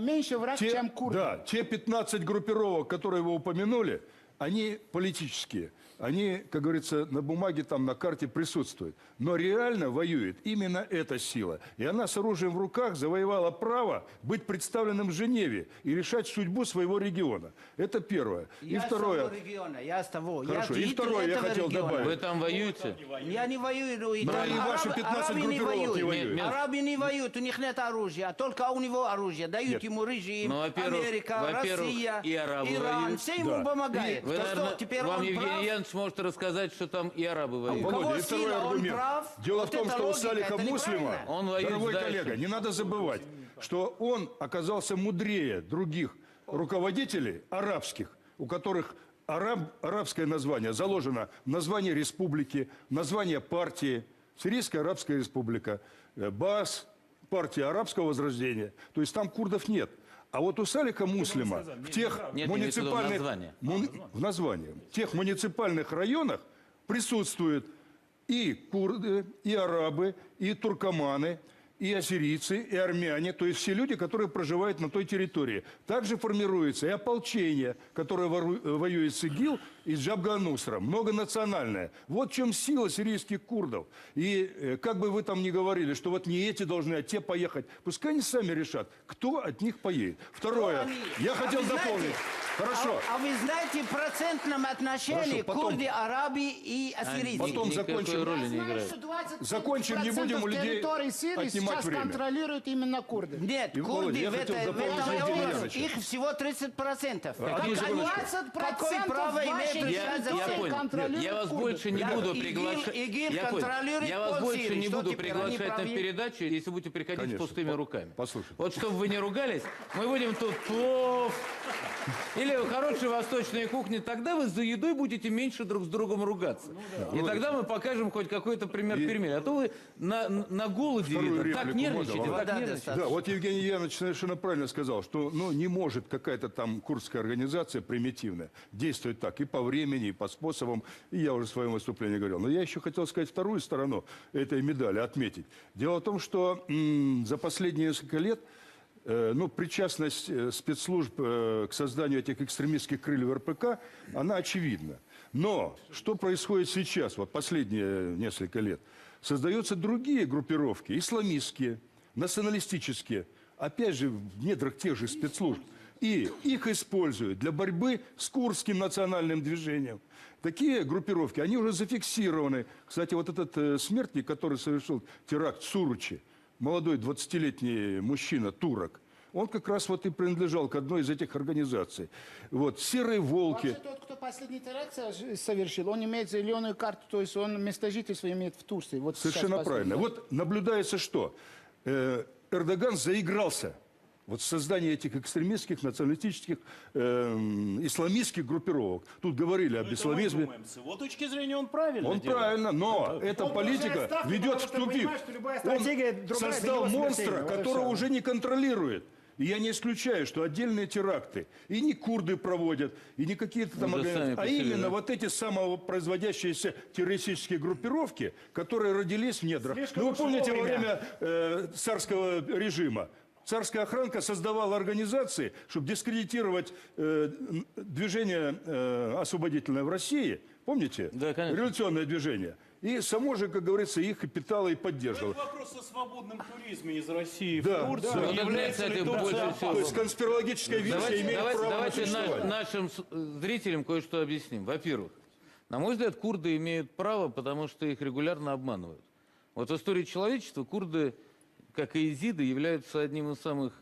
меньше враг, чем курды. Да, те 15 группировок, которые вы упомянули, они политические. Они, как говорится, на бумаге, там, на карте присутствуют. Но реально воюет именно эта сила. И она с оружием в руках завоевала право быть представленным в Женеве и решать судьбу своего региона. Это первое. И второе. Я с того региона, я с того. Хорошо, я и второе я этого хотел региона. добавить. Вы там воюете? Я не воюю. Но и ваши 15 арабы не группировок не воюют. воюют. Арабы не воюют, у них нет оружия, только у него оружие. Дают Нет. ему режим, Ну, во-первых, Америка, Россия, и арабы Иран. воюют. Все ему Да. помогают. Вы, То наверное, что, теперь вам он Евгений прав? Янович может рассказать, что там и арабы воюют. кого Володя, и второй сила, он аргумент. прав. Дело Вот в том, эта что у логика, Салиха это Муслима, неправильно. Он воюет дорогой дальше. коллега, не надо забывать, что он оказался мудрее других руководителей арабских, у которых арабское название заложено в названии республики, название партии, Сирийская Арабская Республика, БАС, партия арабского возрождения. То есть там курдов нет. А вот у Салиха Муслима в тех Нет, муниципальных... название. В названии. В тех муниципальных районах присутствуют и курды, и арабы, и туркоманы, и ассирийцы, и армяне, то есть все люди, которые проживают на той территории. Также формируется и ополчение, которое воюет с ИГИЛ и с Джабха ан-Нусра, многонациональное. Вот в чем сила сирийских курдов. И как бы вы там ни говорили, что вот не эти должны, а те поехать, пускай они сами решат, кто от них поедет. Второе, они? я хотел вы знаете, дополнить. Хорошо. А вы знаете в процентном отношении Хорошо, потом- курды, арабы и ассирийцы? Потом Никакой закончим. роли не Знаю, играет. что 20% Закончим, не будем у людей территории Сирии отнимать сейчас время. контролируют именно курды. Нет, И, Володя, курды я в хотел этой дополнить Евгения области, Яновича. их всего 30%. Одну секундочку. Какое право имеет вашей решать за Я всех? понял. контролируют Я вас курды. больше не буду ИГИЛ приглашать. ИГИЛ Я понял. контролирует Я вас пол больше Сирии. не Что буду теперь, они приглашать на правы? передачу, если будете приходить Конечно. с пустыми руками. Послушайте. Вот чтобы вы не ругались, мы будем тут плов или хорошей восточной кухни, тогда вы за едой будете меньше друг с другом ругаться. И тогда мы покажем хоть какой-то пример перемен. А то вы на голоде, Вторую видно, так реплику нервничаете, можно? так Да, нервничаете. Да, вот Евгений Янович совершенно правильно сказал, что не может какая-то там курдская организация примитивная действовать так и по времени, и по способам. И я уже в своем выступлении говорил. Но я еще хотел сказать вторую сторону этой медали, отметить. Дело в том, что за последние несколько лет причастность спецслужб к созданию этих экстремистских крыльев РПК, она очевидна. Но что происходит сейчас, вот последние несколько лет? Создаются другие группировки, исламистские, националистические, опять же, в недрах тех же спецслужб. И их используют для борьбы с курдским национальным движением. Такие группировки, они уже зафиксированы. Кстати, вот этот смертник, который совершил теракт в Суручи, молодой 20-летний мужчина, турок, он как раз вот и принадлежал к одной из этих организаций. Вот, «Серые волки». Вообще тот, кто последний теракт совершил, он имеет зеленую карту, то есть он место жительства имеет в Турции. Вот Совершенно сейчас правильно. последний. Вот наблюдается что? Эрдоган заигрался вот в создании этих экстремистских, националистических, исламистских группировок. Тут говорили об исламизме. С его точки зрения он правильно Он делает. правильно, но эта политика ставки, ведет в потому что тупик. понимает, что любая Он стратегия другая создал для него монстра, смертельна. Вот и которого всё. уже не контролирует. И я не исключаю, что отдельные теракты и не курды проводят, и не какие-то там Уже организации, сами а по себе, именно да. вот эти самопроизводящиеся террористические группировки, которые родились в недрах. Слишком Ну, вы уж помните, во вовремя. время царского режима царская охранка создавала организации, чтобы дискредитировать движение освободительное в России. Помните? Да, конечно. Революционное движение. И само же, как говорится, их и питало, и поддерживало. Это вопрос о свободном туризме из России Да, в Турцию. да. Вот это, Является ли кстати, Турция больше опасной? всего- То есть конспирологическая версия имеет право на Давайте существование. нашим зрителям кое-что объясним. Во-первых, на мой взгляд, курды имеют право, потому что их регулярно обманывают. Вот в истории человечества курды, как и езиды, являются одним из самых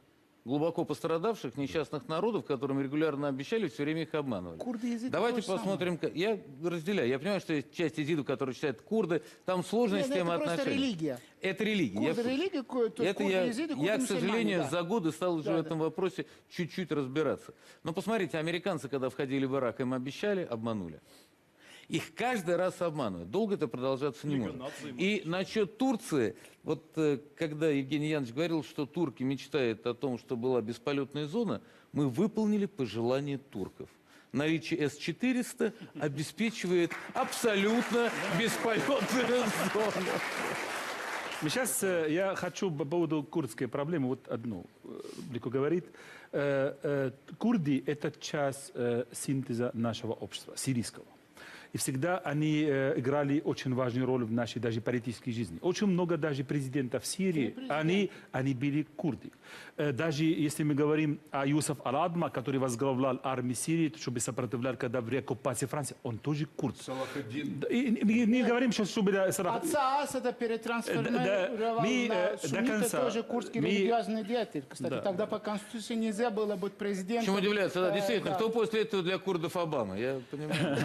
глубоко пострадавших несчастных народов, которым регулярно обещали, все время их обманывали. Курды и езиды Давайте то же посмотрим. Я разделяю. Я понимаю, что есть часть езидов, которые считают курды. Там сложная Нет, система это просто отношений. религия. Это религия. я в Курды курсе. религия, то Это курды, я, езиды, курды, к мусульмане, сожалению, да. за годы стал уже Да, в этом вопросе чуть-чуть разбираться. Но посмотрите, американцы, когда входили в Ирак, им обещали, обманули. Их каждый раз обманывают. Долго это продолжаться не может. И насчет Турции, вот когда Евгений Янович говорил, что турки мечтают о том, что была бесполетная зона, мы выполнили пожелание турков. Наличие С-400 обеспечивает абсолютно бесполетную зону. Сейчас я хочу по поводу курдской проблемы вот одну. Блико говорит, курды – это часть синтеза нашего общества, сирийского. И всегда они играли очень важную роль в нашей даже политической жизни. Очень много даже президентов Сирии, они были курды. Даже если мы говорим о Юсуф Ал-Адма, который возглавлял армию Сирии, чтобы сопротивлял, когда в оккупации Франции, он тоже курд. Салахаддин. И мы не говорим сейчас, чтобы... Отца Асада перетрансформировал мы, на до суннита, конца, тоже курдский мы- религиозный деятель. Кстати, Да. тогда по Конституции нельзя было быть президентом. Чем удивляться? Да, действительно, да. кто после этого для курдов Обама? Я понимаю.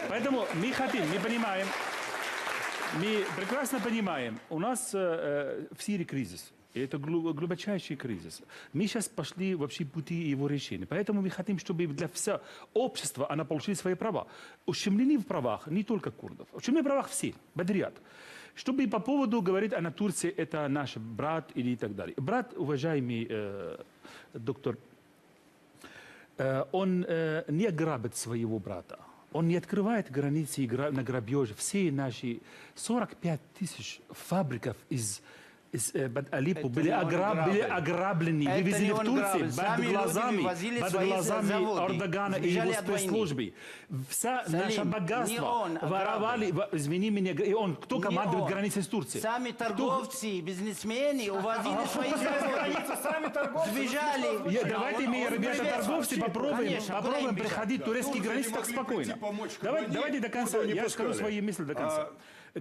Поэтому мы хотим, мы понимаем, мы прекрасно понимаем, у нас в Сирии кризис. И это глубочайший кризис. Мы сейчас пошли вообще пути его решения. Поэтому мы хотим, чтобы для всего общества она получила свои права. Ущемлены в правах не только курдов. Ущемлены в правах все, подряд. Чтобы по поводу говорить о Турции, это наш брат или и так далее. Брат, уважаемый доктор, он не грабит своего брата. Он не открывает границы на грабеж. Все наши 45 тысяч фабриков из Алеппо были ограблены, Это вывезены не в он Турции грабил. Сами люди вывозили под свои глазами заводы. Эрдогана и Сбежали его от войны. спецслужбы. Вся Салим, наше не богатство он воровали, извини меня, и он, кто Не командует он. границей с Турцией? Сами торговцы, бизнесмены увозили свои заводы. Сами торговцы. Сбежали. Давайте мы, ребята, торговцы, попробуем Конечно, куда им бежать? проходить турецкие границы так спокойно. Давайте до конца, куда не я скажу пускали. свои мысли до конца.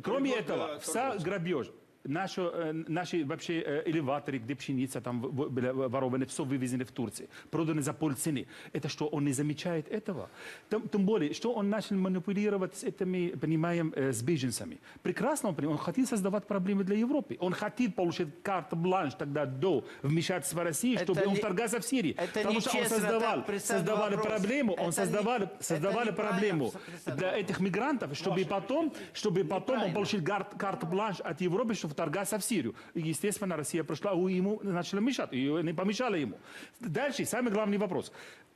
Кроме вот, этого, вся грабеж, наши вообще элеваторы, где пшеница там были ворованы, все вывезены в Турции, проданы за полцены. Это что, он не замечает этого? Тем более, что он начал манипулировать с этими, понимаем, с беженцами. Прекрасно он понимает, он хотел создавать проблемы для Европы. Он хотел получить карт-бланш тогда до вмешательства в России, Это чтобы он не- вторгался в Сирию. это Потому что он нечестно так представить создавали вопрос. проблему, он Это не- создавали это проблему неправильно представить для этих мигрантов, чтобы потом он получил карт-бланш от Европы, чтобы вторгаться в Сирию. И, естественно, Россия пришла, и ему начала мешать, и не помешала ему. Дальше, самый главный вопрос.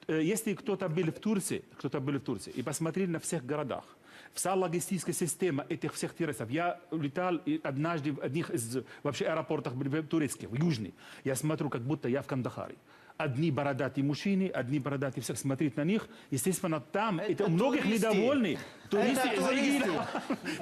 Если кто-то был в Турции и посмотрели на всех городах, вся логистическая система этих всех террористов. Я летал однажды в одних из вообще аэропортах турецких, южных. Я смотрю, как будто я в Кандахаре. Одни бородатые мужчины, одни бородатые всех смотреть на них. Естественно, там это у многих туристы. недовольны. Туристы из туристы. ИГИЛа,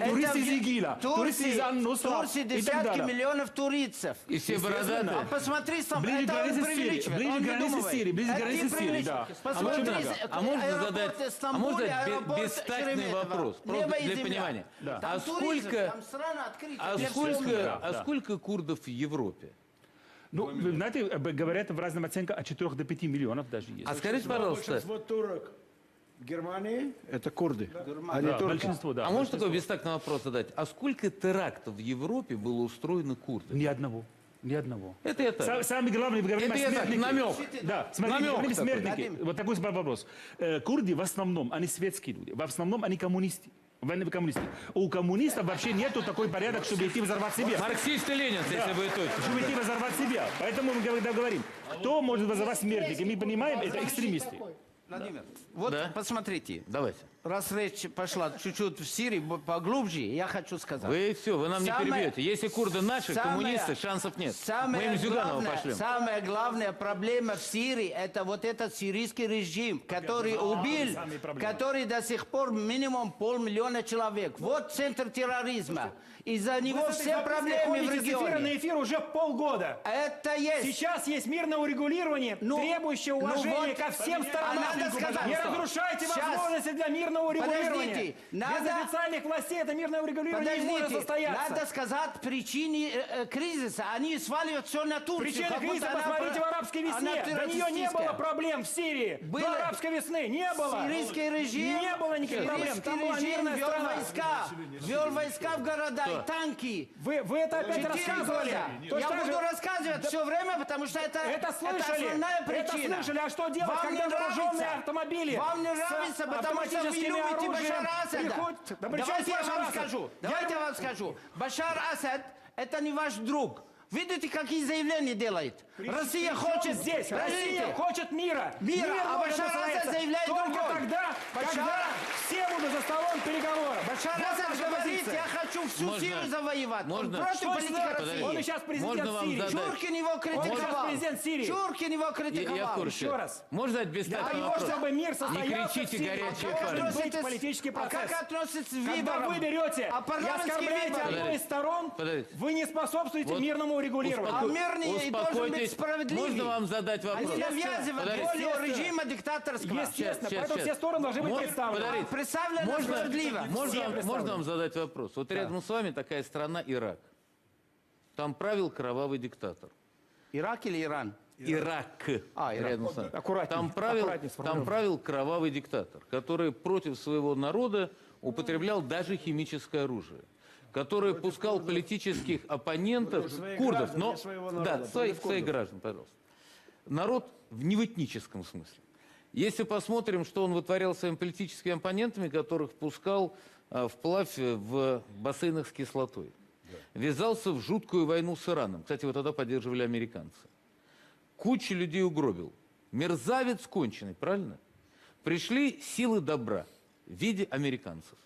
туристы из ИГИЛа, туристы из Ан-Нусра Турции и так десятки далее. миллионов турицев. И все бородатые. А посмотри сам, Ближе это границы он Сирии, преувеличивает, ближе он границы выдумывает. Сирии, ближе Это границы ты Сирии, преувеличиваешь. да. Посмотри, А можно аэропорт задать Стамбуля, аэропорт бестактный Шереметьево. вопрос, Небо просто и для земля. понимания. Там А туризм, сколько- там страна открытая. для всего мира. сколько курдов в Европе? Ну, вы знаете, говорят в разных оценках от 4 до 5 миллионов даже есть. А скажите, пожалуйста, Большинство турок в Германии – это курды, а не Да, турки. большинство, да. а можно такой бестактный вопрос задать? А сколько терактов в Европе было устроено курдами? Ни одного. Ни одного. Это я так. Самый главный, вы говорите, Это я так, намек. Да, смотрите, Намек говорим такой. смертники. Вот такой вопрос. Курды в основном, они светские люди. В основном они коммунисты. Военные коммунисты. У коммунистов вообще нету такой порядок, чтобы идти взорвать себя. Марксисты, ленинцы, если бы точно. Чтобы идти взорвать себя. Поэтому мы когда говорим, кто может взорвать смертника, мы понимаем, это экстремисты. Владимир, вот Да. посмотрите. Давайте. Раз речь пошла чуть-чуть в Сирии поглубже, я хочу сказать. Вы все, вы нам не Самое- перебьете. Если курды наши, самое- коммунисты, шансов нет. Мы Самая им Зюганова главная, пошлем. самая главная проблема в Сирии – это вот этот сирийский режим, который убил, самые проблемы. который до сих пор минимум 500 000 человек. Вот центр терроризма. Из-за него все проблемы в Ходите с эфира регионе. на эфир уже полгода. Это есть. Сейчас есть мирное урегулирование, требующее уважения вот, ко всем сторонам. а надо сказать, Не что разрушайте сейчас- возможности для мирного урегулирования. Подождите, Без надо- официальных властей это мирное урегулирование не может Подождите, состояться. надо сказать причины кризиса. Они сваливают все на Турцию. Причина как будто кризиса, она посмотрите в арабской она весне. До нее не террористическая. было проблем в Сирии. Было. До арабской весны не было. Сирийский режим, Не было никаких проблем. сирийский Там была режим мирная страна. вел войска в города и танки. Вы это опять 4 рассказывали. года. Точно Я так буду же- рассказывать все время, потому что это слышали. основная причина. Это слышали. А что делать, Вам когда не вооруженные нравится? автомобили Вам не с нравится, потому что вы автоматическими любите оружием Башара Асада. приходят? Да при чем Давайте я Башар вам Асад? скажу. Я Давайте я люблю- вам скажу. Башар Асад – это не ваш друг. Видите, какие заявления делает? Россия хочет здесь. Подождите. Россия хочет мира. Мира, а может Башар Асад настояться заявляет только другое. тогда, Башар- когда все будут за столом переговоров. Башар Вот Асад наша говорит, позиция. я хочу всю Можно- Сирию завоевать. можно- Он против Что политики сделать? России. Он и сейчас президент Можно вам Сирии. задать? Чуркин его Он сейчас критиковал. президент Сирии. Чуркин его Я критиковал. в курсе. Еще раз. Можно задать Для бестактный того, вопрос? чтобы мир Не состоялся в кричите, Сирии, горячие должен парни. быть политический А процесс. как относится к Когда выборам? вы берете А и парламентские оскорбляете выборы? одну из сторон, Подождите. вы не способствуете Вот мирному урегулированию. А мирный и должен быть Успокойтесь. справедливый. Можно вам задать вопрос? Они навязывают Подождите. волю режима диктаторского. Естественно, Сейчас, поэтому сейчас. все стороны должны быть Можно- представлены. подождите. Представлено Можно, справедливо. можно вам задать вопрос? Вот рядом с вами такая страна Ирак. Там правил кровавый диктатор. Ирак или Иран? Ирак. А, Ирак. Рядом с вами. Аккуратней, Там аккуратней сформулировано. правил кровавый диктатор, который против своего народа употреблял даже химическое оружие, который пускал политических оппонентов, своих курдов, граждан, но не своего народа, да, своих против граждан, пожалуйста. Народ не в этническом смысле. Если посмотрим, что он вытворял своими политическими оппонентами, которых пускал вплавь в бассейнах с кислотой. Ввязался в жуткую войну с Ираном. Кстати, вот тогда поддерживали американцы. Кучу людей угробил. Мерзавец конченый, правильно? Пришли силы добра в виде американцев.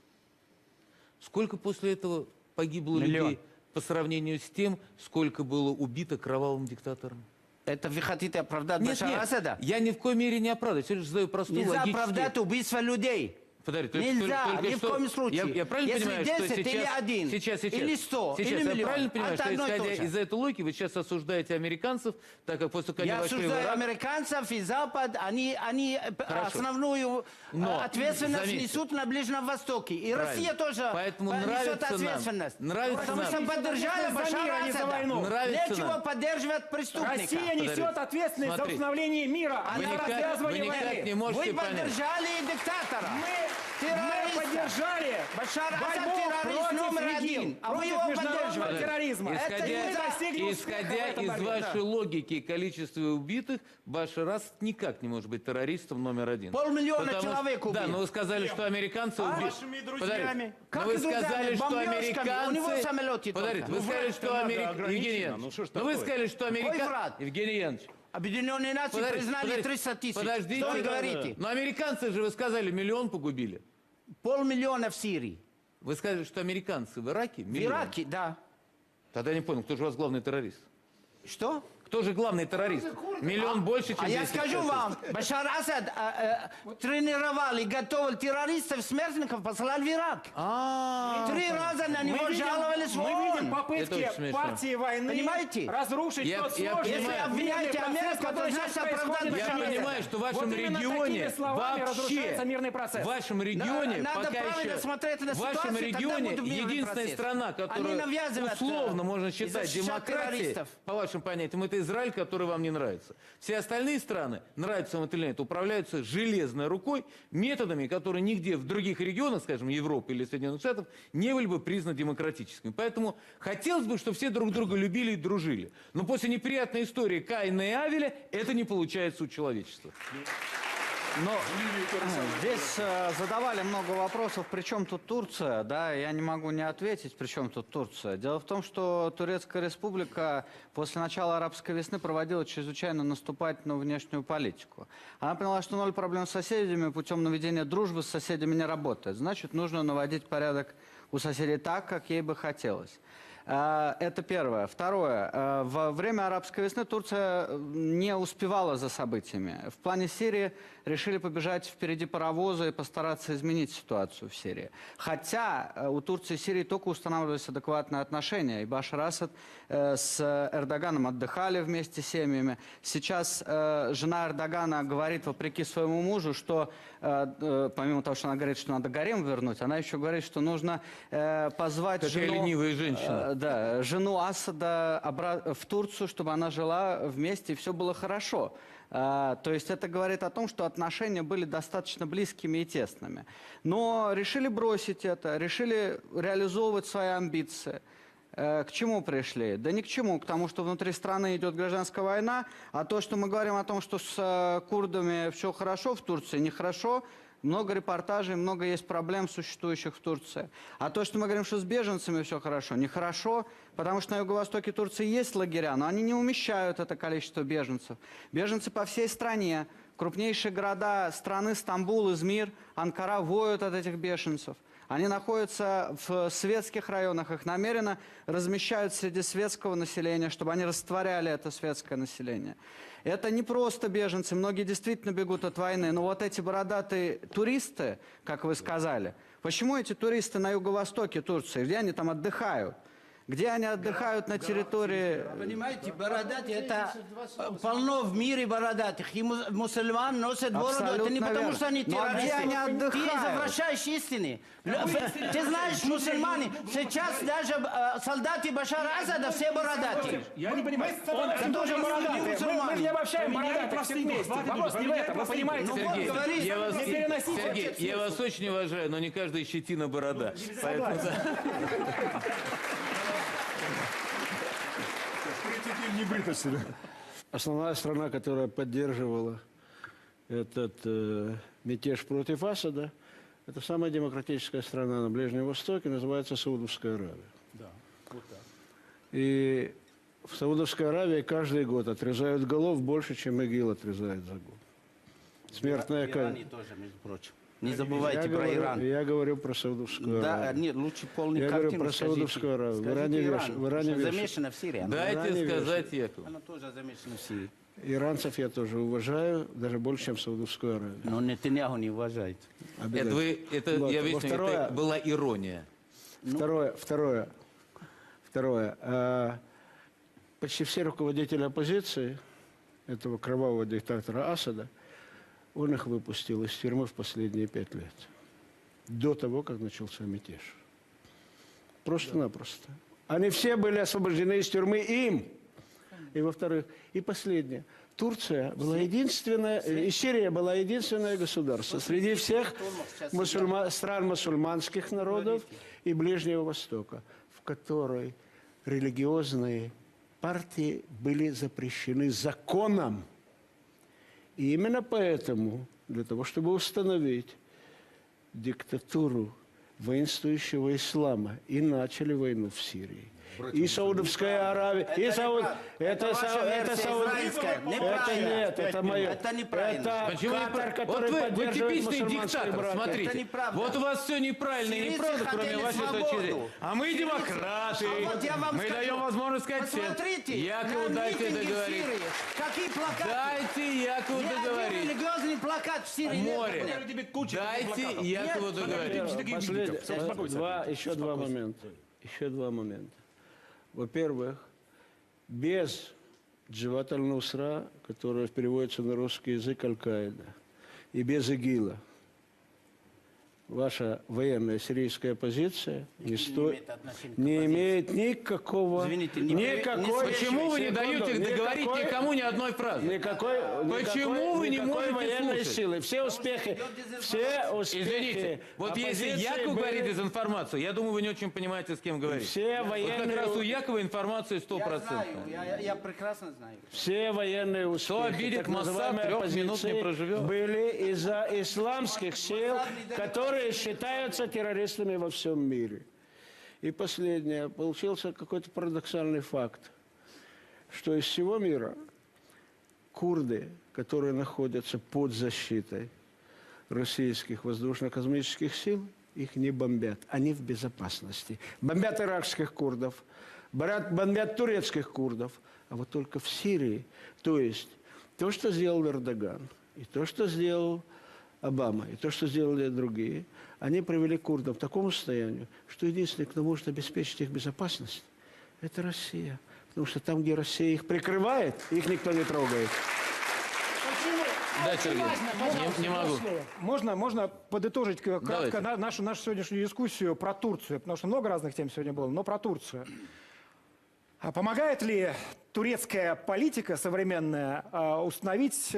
Сколько после этого погибло людей по сравнению с тем, сколько было убито кровавым диктатором? Это вы хотите оправдать Нет, Башара нет, Асада? я ни в коей мере не оправдываю. Я лишь задаю простую Нельзя логическую... оправдать убийство людей. Подожди, Нельзя, только ни в что- коем случае. Я правильно Если понимаю, что 10 или сейчас... 1, сейчас, или 100, сейчас, или я миллион, правильно понимаю, это что одно и то исходя же. из этой логики вы сейчас осуждаете американцев, так как после того, как Я они вошли в осуждаю Ирак... американцев и Запад, они основную Но, ответственность заметьте. несут на Ближнем Востоке. И Правильно. Россия тоже Поэтому несет нравится нам, ответственность. нравится Потому нам. что поддержали За мир, Башара а не за Асада. войну. Нравится Нечего нам. поддерживать преступника. Россия несет ответственность за Смотри. установление мира, а Вы не никак- развязывание вы никак войны. не можете Вы понять. поддержали диктатора. Мы террориста. поддержали Башар Асад борьбу террорист против номер МИГИЛ, один. А вы против его международного поддерживали. терроризма. Это Исходя, не достигли успеха исходя в этом из борьбе, вашей да. логики и количества убитых, Башар Асад никак не может быть террористом номер один. 500 000 Потому что- человек убил. Да, но вы сказали, что американцы убили... Вашими друзьями. Но Как вы и друзьями? сказали, что Бомбежками. американцы... У него самолеты Подождите, только. вы сказали, что надо американцы... ограничено. Евгений Янович, Ну, что ж но вы такое? сказали, что Какой американцы... враг? Евгений Янович, Объединенные Нации подождите, признали подождите, 300 тысяч. подождите. Что вы говорите? Но американцы же, вы сказали, 1 миллион погубили. 500 000 в Сирии. Вы сказали, что американцы в Ираке В миллион. Ираке, да. Тогда я не понял, кто же у вас главный террорист? Что? Кто же главный террорист? Миллион больше, чем А я 200 скажу тысяч. вам, Башар Асад тренировал и готовил террористов, смертников, послал в Ирак. 3 раза на него жаловались в мы ООН. видим Это попытки очень смешно. партии войны Понимаете? разрушить Я- тот я сложный понимаю. мирный Если обвиняете процесс, Америку, который то сейчас значит оправдать происходит в Я Башара мире. понимаю, что в вашем Вот именно регионе такими словами вообще, разрушается мирный процесс. в вашем регионе Надо пока правильно еще, смотреть на в вашем ситуацию, тогда регионе будет мирный единственная процесс. страна, Они которая навязывают, условно можно и считать защищать демократией, террористов. по вашим понятиям, это Израиль, который вам не нравится. Все остальные страны, нравится вам это или нет, управляются железной рукой, методами, которые нигде в других регионах, скажем, Европы или Соединенных Штатов, не были бы признаны демократическими. Поэтому хотелось бы, чтобы все друг друга любили и дружили. Но после неприятной истории Каина и Авеля это не получается у человечества. Но здесь задавали много вопросов, при чем тут Турция, да, я не могу не ответить, при чем тут Турция. Дело в том, что Турецкая республика после начала арабской весны проводила чрезвычайно наступательную внешнюю политику. Она поняла, что ноль проблем с соседями путем наведения дружбы с соседями не работает. Значит, нужно наводить порядок у соседей так, как ей бы хотелось. Это первое. Второе. Во время арабской весны Турция не успевала за событиями. В плане Сирии решили побежать впереди паровоза и постараться изменить ситуацию в Сирии. Хотя у Турции и Сирии только устанавливались адекватные отношения. И Башар Асад с Эрдоганом отдыхали вместе с семьями. Сейчас жена Эрдогана говорит, вопреки своему мужу, что помимо того, что она говорит, что надо гарем вернуть, она еще говорит, что нужно позвать Какая ленивая женщина. да, жену Асада в Турцию, чтобы она жила вместе, и все было хорошо. То есть это говорит о том, что отношения были достаточно близкими и тесными. Но решили бросить это, решили реализовывать свои амбиции. К чему пришли? Да ни к чему, к тому, что внутри страны идет гражданская война, а то, что мы говорим о том, что с курдами все хорошо в Турции, нехорошо. Много репортажей, много есть проблем, существующих в Турции. А то, что мы говорим, что с беженцами все хорошо, нехорошо, потому что на юго-востоке Турции есть лагеря, но они не умещают это количество беженцев. Беженцы по всей стране, крупнейшие города страны, Стамбул, Измир, Анкара воют от этих беженцев. Они находятся в светских районах, их намеренно размещают среди светского населения, чтобы они растворяли это светское население. Это не просто беженцы, многие действительно бегут от войны, но вот эти бородатые туристы, как вы сказали, почему эти туристы на юго-востоке Турции, где они там отдыхают? Где они отдыхают на территории... Понимаете, бородатые, это полно в мире бородатых. И мусульман носят бороду, это не потому, что они террористы. Где они отдыхают? Ты извращаешь истины. Ты знаешь, мусульмане, сейчас даже солдаты Башара Асада все бородатые. Я не понимаю. Он тоже бородатый. Мы не обобщаем бородатых всех вместе. Вопрос не в этом, вы понимаете? Сергей, я вас очень уважаю, но не каждая щетина борода. Поэтому... Основная страна, которая поддерживала этот мятеж против Асада, это самая демократическая страна на Ближнем Востоке, называется Саудовская Аравия. Да, вот так. И в Саудовской Аравии каждый год отрезают голов больше, чем ИГИЛ отрезает за год. Смертная казнь. тоже, между прочим. Не забывайте про Иран. Я говорю про Саудовскую Да, Аравию. нет, лучше полный Я картину говорю про скажите. Саудовскую Аравию. Скажите В Иране вешают. замешана в Сирии. Дайте сказать Якову. Она тоже замешана в Сирии. Иранцев я тоже уважаю, даже больше, чем Саудовскую Аравию. Но Нетаньяху не уважает. Это, Вот. я объясню, Второе- это была ирония. Второе. Почти все руководители оппозиции, этого кровавого диктатора Асада, он их выпустил из тюрьмы в последние 5 лет. До того, как начался мятеж. Просто-напросто. Они все были освобождены из тюрьмы им. И во-вторых, и последнее. Турция была единственная, и Сирия была единственное государство среди всех стран мусульманских народов и Ближнего Востока, в которой религиозные партии были запрещены законом. И именно поэтому, для того, чтобы установить диктатуру воинствующего ислама, и начали войну в Сирии. И Саудовская Аравия, и это нет, это мое. Это неправильно. Это Почему Катар, вот который вы поддерживает типичный мусульманские диктатор, братья. смотрите. Это неправда. Вот у вас все неправильно и Сирийцы неправда, кроме хотели вашей свободу. точки зрения. А мы демократы. А вот я вам Мы скажу. даем возможность сказать всем. Посмотрите, Якову на дайте митинге в договорить. Сирии. Какие плакаты? Дайте Якову Ни один договорить. религиозный плакат в Сирии нет. Море. Дайте Якову договорить. Еще два момента. Во-первых, без Джават аль-Нусра, которая переводится на русский язык Аль-Каида, и без ИГИЛа ваша военная сирийская позиция не имеет отношения к не имеет никакого... Извините, не- никакой... Почему вы не секунду, даете договорить никакой- никому ни одной фразы? Почему вы не никакой можете военной слушать? силы? Все успехи... Извините, вот если оппозиции Яков были- говорит дезинформацию, я думаю, вы не очень понимаете, с кем говорите. Все Вот как военные... раз у Якова информация Я знаю, 100%. я прекрасно знаю. Все военные успехи обидит так Моссад, называемой 3 минут не оппозиции проживет. были из-за исламских сил, которые считаются террористами во всем мире. И последнее. Получился какой-то парадоксальный факт, что из всего мира курды, которые находятся под защитой российских воздушно-космических сил, их не бомбят. Они в безопасности. Бомбят иракских курдов, бомбят турецких курдов. А вот только в Сирии, то есть то, что сделал Эрдоган, и то, что сделал Обама, и то, что сделали другие, они привели курдов к такому состоянию, что единственный, кто может обеспечить их безопасность, это Россия. Потому что там, где Россия их прикрывает, их никто не трогает. Да, Сергей, не могу. Можно подытожить Давайте. кратко нашу сегодняшнюю дискуссию про Турцию, потому что много разных тем сегодня было, но про Турцию. А помогает ли турецкая политика современная установить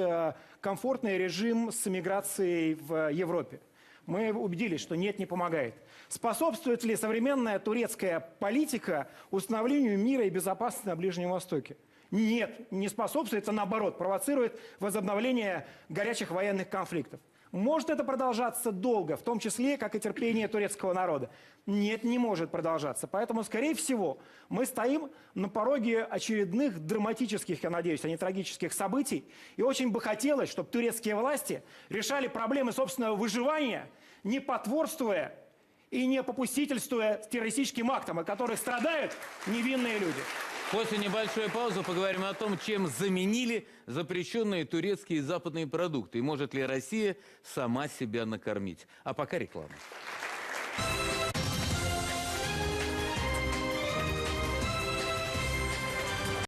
комфортный режим с эмиграцией в Европе? Мы убедились, что нет, не помогает. Способствует ли современная турецкая политика установлению мира и безопасности на Ближнем Востоке? Нет, не способствует, а наоборот, провоцирует возобновление горячих военных конфликтов. Может это продолжаться долго, в том числе, как и терпение турецкого народа? Нет, не может продолжаться. Поэтому, скорее всего, мы стоим на пороге очередных драматических, я надеюсь, а не трагических событий. И очень бы хотелось, чтобы турецкие власти решали проблемы собственного выживания, не потворствуя и не попустительствуя террористическим актам, от которых страдают невинные люди. После небольшой паузы поговорим о том, чем заменили запрещенные турецкие и западные продукты. И может ли Россия сама себя накормить. А пока реклама.